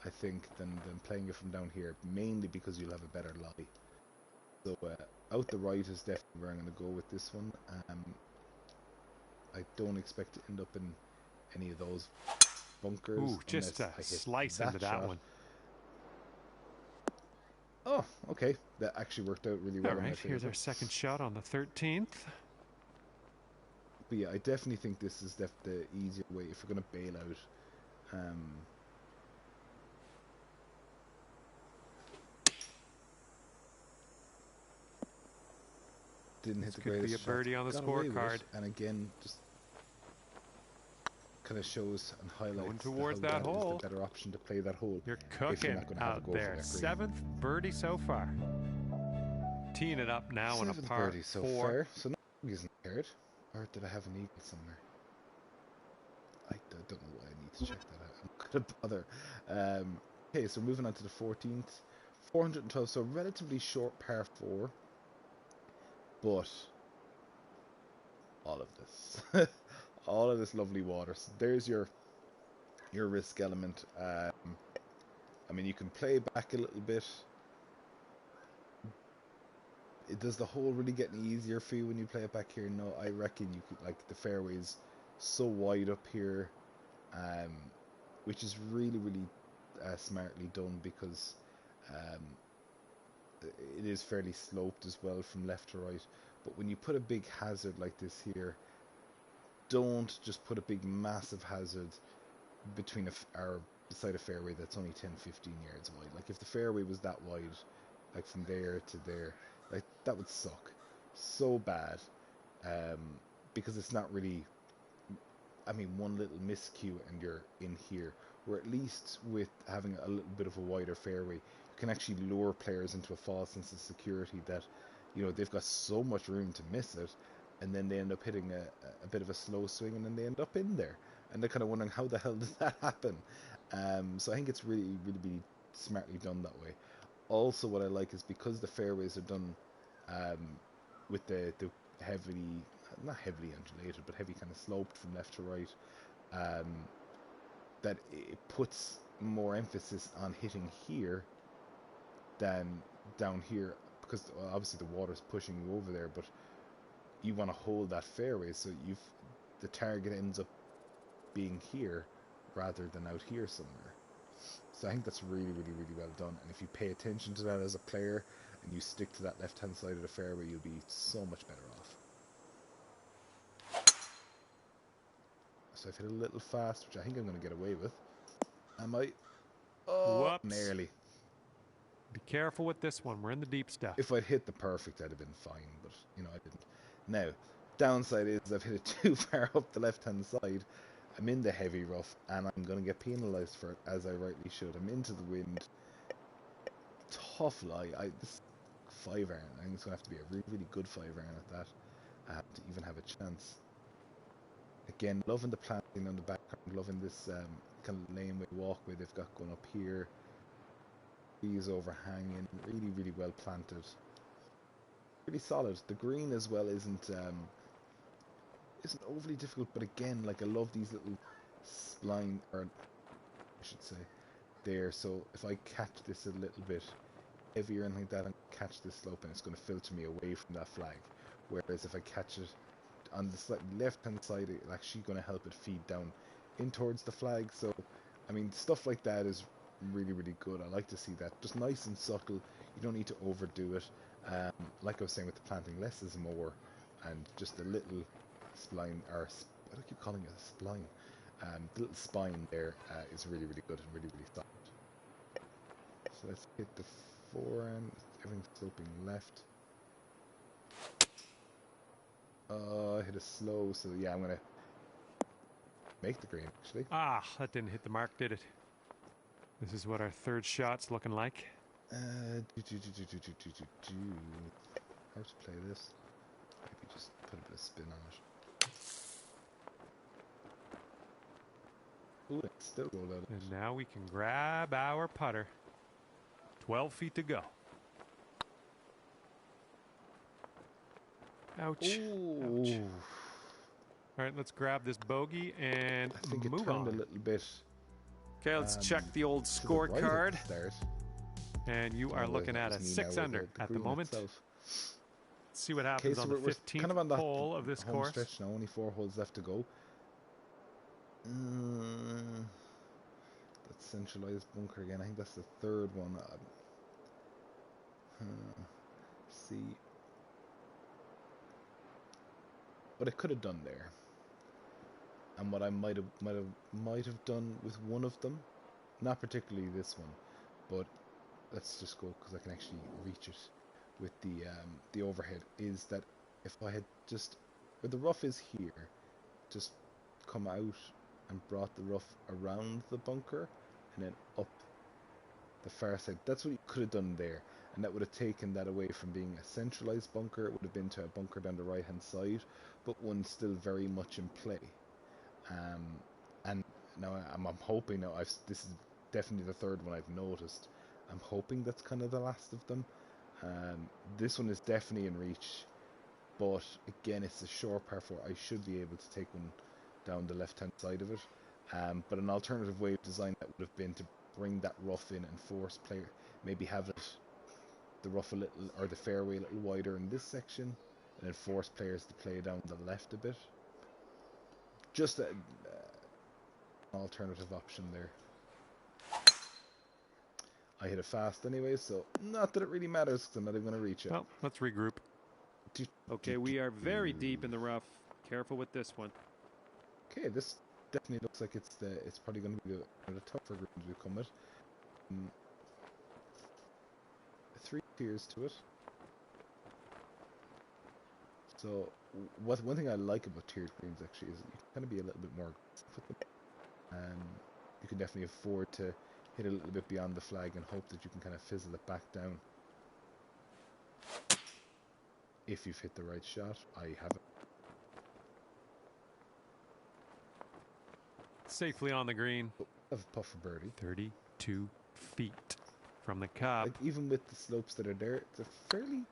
I think, than playing it from down here, mainly because you'll have a better lie. So out the right is definitely where I'm going to go with this one. I don't expect to end up in any of those bunkers. Ooh, just a slice into that one. Oh, okay. That actually worked out really well. All right, here's our second shot on the 13th. But yeah, I definitely think this is the easier way if you're going to bail out. Didn't hit the greatest shot. Could be a birdie on the scorecard. And again, just kind of shows and highlights going towards that hole. Is the better option to play that hole. You're cooking out there. 7th birdie so far. Teeing it up now on a par 4. So far. So no isn't hurt. Or did I have an eagle somewhere? I don't know why I need to check that out. I'm not going to bother. Okay, so moving on to the 14th. 412, so relatively short par 4. But all of this. All of this lovely water. So there's your risk element. I mean, you can play back a little bit. Does the hole really get any easier for you when you play it back here? No, I reckon you could, like, the fairway's so wide up here, which is really, really smartly done, because it is fairly sloped as well from left to right. But when you put a big hazard like this here, don't just put a big massive hazard between beside a fairway that's only 10-15 yards wide. Like, if the fairway was that wide, like from there to there, like, that would suck so bad, because it's not really, I mean, one little miscue and you're in here. Where at least with having a little bit of a wider fairway, you can actually lure players into a false sense of security that, you know, they've got so much room to miss it, and then they end up hitting a bit of a slow swing, and then they end up in there, and they're kind of wondering, how the hell did that happen? So I think it's really, really, really smartly done that way. Also, what I like is, because the fairways are done with the heavily, not heavily undulated, but heavy kind of sloped from left to right, that it puts more emphasis on hitting here than down here, because obviously the water's pushing you over there, but you want to hold that fairway, so the target ends up being here rather than out here somewhere. So I think that's really, really, really well done. And if you pay attention to that as a player and you stick to that left-hand side of the fairway, you'll be so much better off. So I've hit a little fast, which I think I'm going to get away with. Am I? Oh, whoops. Nearly. Be careful with this one. We're in the deep stuff. If I'd hit the perfect, I'd have been fine, but, you know, I didn't. Now, downside is I've hit it too far up the left-hand side. I'm in the heavy rough, and I'm going to get penalised for it, as I rightly should. I'm into the wind. Tough lie. This 5-iron, I think it's going to have to be a really, really good 5-iron at that. to even have a chance. Again, loving the planting on the background, loving this kind of laneway walkway they've got going up here. Trees overhanging, really, really well planted. Really solid. The green as well isn't overly difficult, but again, like I love these little spline, or I should say, there. So if I catch this a little bit heavier and like that, and catch this slope, and it's going to filter me away from that flag. Whereas if I catch it on the slightly left-hand side, it's actually going to help it feed down in towards the flag. So, I mean, stuff like that is really, really good. I like to see that. Just nice and subtle. You don't need to overdo it. Like I was saying with the planting, less is more, and just a little spline, or what do I keep calling it, a spline? The little spine there is really, really good and really, really solid. So let's hit the forehand. Everything's sloping left. I hit a slow, so yeah, I'm gonna make the green actually. Ah, that didn't hit the mark, did it? This is what our third shot's looking like. How to play this? Maybe just put a bit of spin on it. Ooh, it's still rolled out. And now we can grab our putter. 12 feet to go. Ouch. Ooh. Ouch. All right, let's grab this bogey and I think move it turned on. a little bit. Okay, let's check the old to the right scorecard. at the start. And you are looking at a 6 under at the moment. Let's see what happens on the 15th kind of on that hole of this home course. stretch now, only 4 holes left to go. That centralized bunker again. I think that's the third one. See what I could have done there, and what I might have done with one of them. Not particularly this one, but let's just go because I can actually reach it with the overhead. Is that if I had just where the rough is here, just come out and brought the rough around the bunker and then up the far side. That's what you could have done there, and that would have taken that away from being a centralized bunker. It would have been to a bunker down the right hand side, but one still very much in play. And now I'm hoping now this is definitely the third one I've noticed. I'm hoping that's kind of the last of them. This one is definitely in reach, but again, it's a short par 4. I should be able to take one down the left hand side of it. But an alternative way of design that would have been to bring that rough in and force player, maybe have it the rough a little, or the fairway a little wider in this section, and then force players to play down the left a bit. Just an alternative option there. I hit it fast anyway, so not that it really matters because I'm not even going to reach it. Well, let's regroup. Okay, we are very deep in the rough. Careful with this one. Okay, this definitely looks like it's probably going to be the tougher ground we come with. 3 tiers to it. So one thing I like about tiered greens actually is you can kind of be a little bit more aggressive with them. You can definitely afford to hit a little bit beyond the flag and hope that you can kind of fizzle it back down. If you've hit the right shot, I haven't. Safely on the green. Oh, I have a puff for birdie. 32 feet from the cup. Like even with the slopes that are there, it's a fairly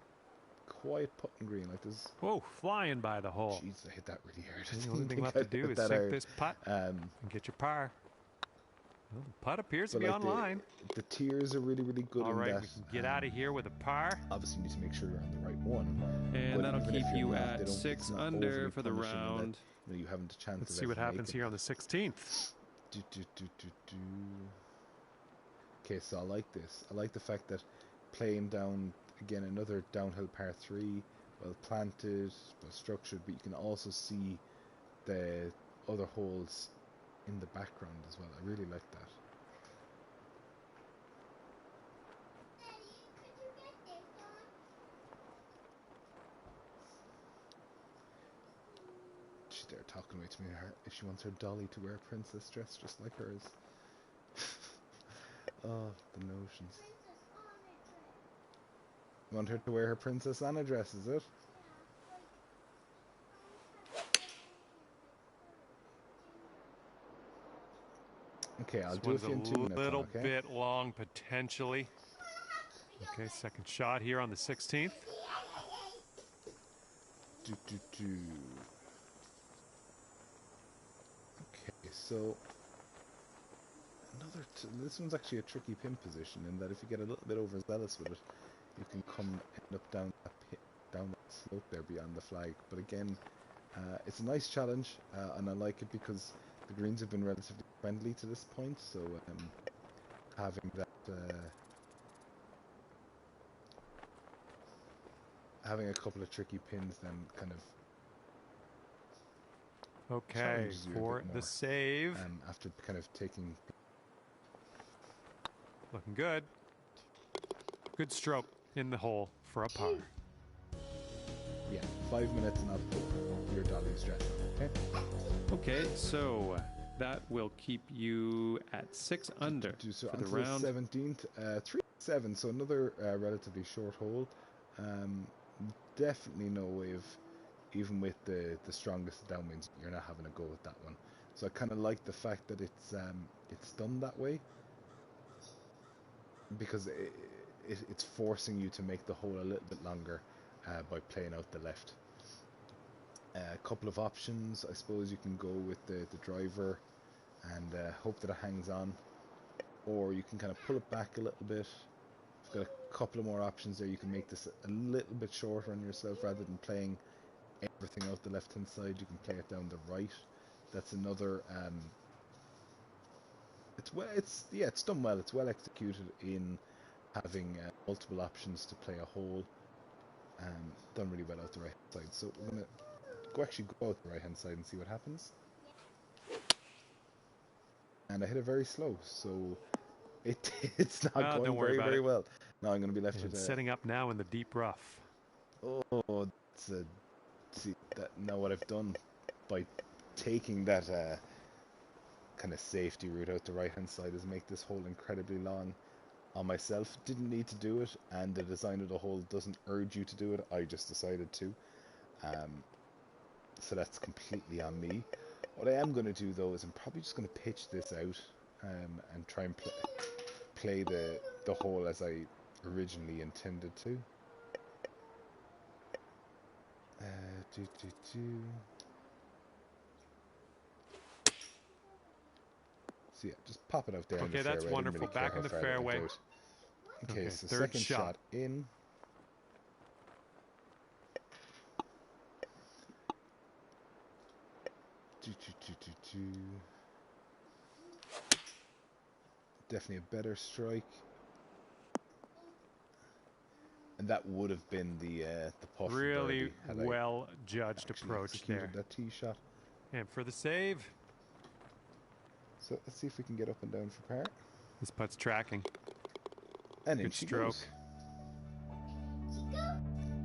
quiet putting green. Like there's. Whoa, flying by the hole. Jeez, I hit that really hard. The only thing left to do is sink this putt and get your par. Well, the putt appears to be online. The tiers are really, really good. All right, that, we can get out of here with a par. Obviously, you need to make sure you're on the right one. And but that'll keep you not, at 6 under for the round. That, you haven't a chance. Let's see what happens here on the 16th. Okay, so I like this. I like the fact that playing down again another downhill par 3, well planted, well structured, but you can also see the other holes in the background as well. I really like that. She's there talking away to me. If she wants her dolly to wear a princess dress just like hers. Oh, the notions. You want her to wear her Princess Anna dress, is it? Okay, I'll This do it one's for you in 2 minutes. a little Okay? bit long potentially. Okay, second shot here on the 16th. Okay, so this one's actually a tricky pin position in that if you get a little bit overzealous with it, you can end up down that slope there beyond the flag. But again, it's a nice challenge, and I like it because the greens have been relatively friendly to this point. So having that, having a couple of tricky pins, then kind of challenges you a for bit more, the save. After kind of taking. Looking good. Good stroke in the hole for a par. Yeah, 5 minutes and I'll put your dolly's dress on, okay? Okay, so that will keep you at 6 under So for the until round. 17th, 3-7, so another relatively short hole. Definitely no way of, even with the strongest downwinds, you're not having a go with that one. So I kind of like the fact that it's done that way, because it's forcing you to make the hole a little bit longer by playing out the left. A couple of options, I suppose you can go with the driver and hope that it hangs on, or you can kind of pull it back a little bit. You've got a couple of more options there. You can make this a little bit shorter on yourself rather than playing everything out the left hand side. You can play it down the right. That's another. It's done well. It's well executed in having multiple options to play a hole. Done really well out the right hand side. So we're gonna go out the right hand side and see what happens. And I hit it very slow, so it's not going very well. Now I'm going to be left with setting up now in the deep rough. Oh, see that now what I've done by taking that kind of safety route out the right hand side is make this hole incredibly long on myself. Didn't need to do it, and the design of the hole doesn't urge you to do it. I just decided to. So that's completely on me. What I am going to do though is I'm probably just going to pitch this out and try and play the hole as I originally intended to. So yeah, just pop it out there in the fairway. That's wonderful. Really back in the fairway. Okay, so second shot in. Definitely a better strike. And that would have been the putt. Really well judged approach there. That tee shot. And for the save. So let's see if we can get up and down for par. This putt's tracking. And in she goes.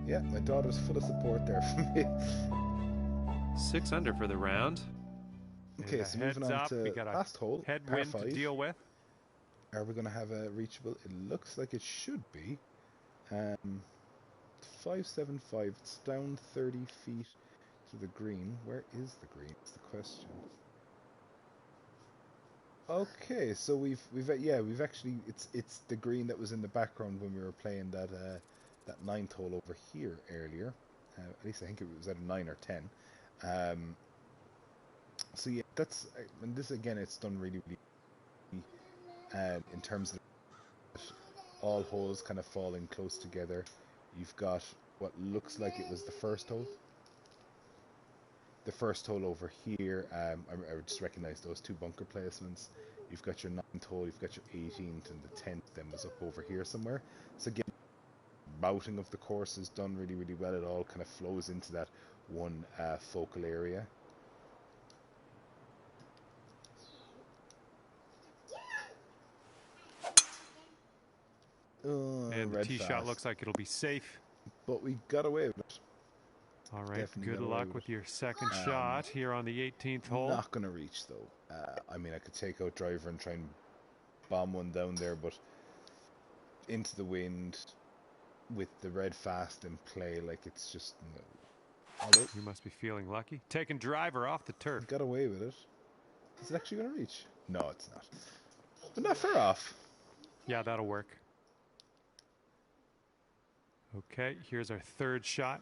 Yeah, my daughter's full of support there for me. 6 under for the round. Okay, so moving on to last hole, headwind to deal with. Are we going to have a reachable? It looks like it should be. 575. It's down 30 feet to the green. Where is the green? Is the question. Okay, so we've actually it's the green that was in the background when we were playing that 9th hole over here earlier. At least I think it was at a 9 or 10. So yeah, and this again, it's done really in terms of all holes kind of falling close together. You've got what looks like it was the first hole. The first hole over here, I just recognize those two bunker placements. You've got your 9th hole, you've got your 18th, and the 10th then was up over here somewhere. So again, routing of the course is done really well. It all kind of flows into that one focal area. And the tee shot looks like it'll be safe. But we got away with it. All right, definitely good luck with your second shot here on the 18th hole. Not going to reach, though. I mean, I could take out driver and try and bomb one down there, but into the wind with the red fast in play, like it's just no. Although, you must be feeling lucky. Taking driver off the turf. Got away with it. Is it actually going to reach? No, it's not. But not far off. Yeah, that'll work. Okay, here's our third shot.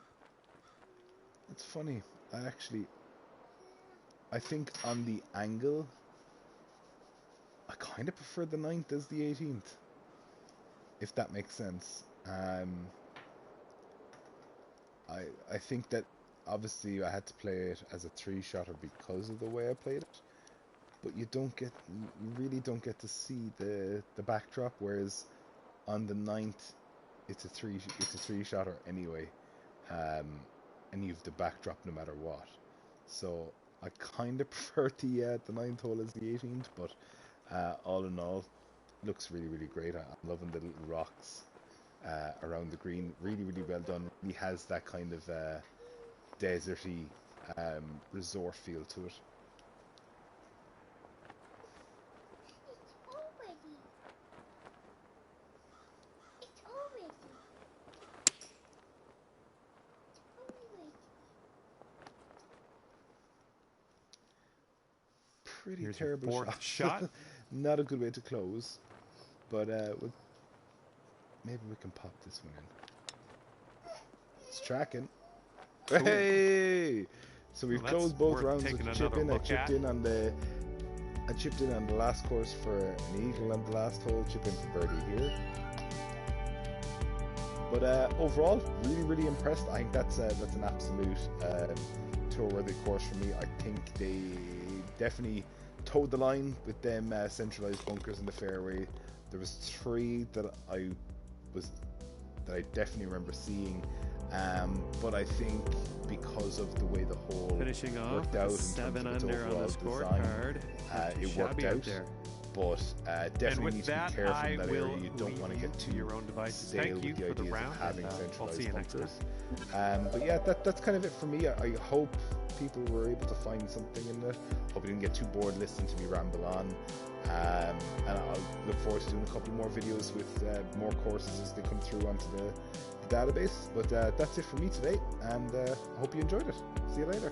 It's funny. I think on the angle, I kind of prefer the 9th as the 18th. If that makes sense. I think that obviously I had to play it as a 3-shotter because of the way I played it. But you really don't get to see the backdrop, whereas on the 9th it's a 3-shotter anyway. And you've the backdrop no matter what. So I kind of prefer the 9th hole as the 18th, but all in all, looks really, really great. I'm loving the little rocks around the green. Really, really well done. Really has that kind of deserty resort feel to it. Pretty Here's terrible your fourth shot. Not a good way to close, but maybe we can pop this one in. It's tracking. Ooh. Hey! So we've Well, closed both rounds taking with a chip in. another I chipped in on the last course for an eagle on the last hole. Chip in for birdie here. But overall, really, really impressed. I think that's an absolute tour-worthy course for me. I think they definitely towed the line with them centralized bunkers in the fairway. There was 3 that I definitely remember seeing, but I think because of the way the hole Finishing off worked out in 7 terms of its under on the overall scorecard. design, it worked out. There. But definitely need to be careful in that area. You don't want to get too your own devices. stale Thank you with the for the ideas round, of having and, I'll centralized see you next bunkers. But yeah, that's kind of it for me. I hope people were able to find something in it. Hope you didn't get too bored listening to me ramble on. And I'll look forward to doing a couple more videos with more courses as they come through onto the database. But that's it for me today, and I hope you enjoyed it. See you later.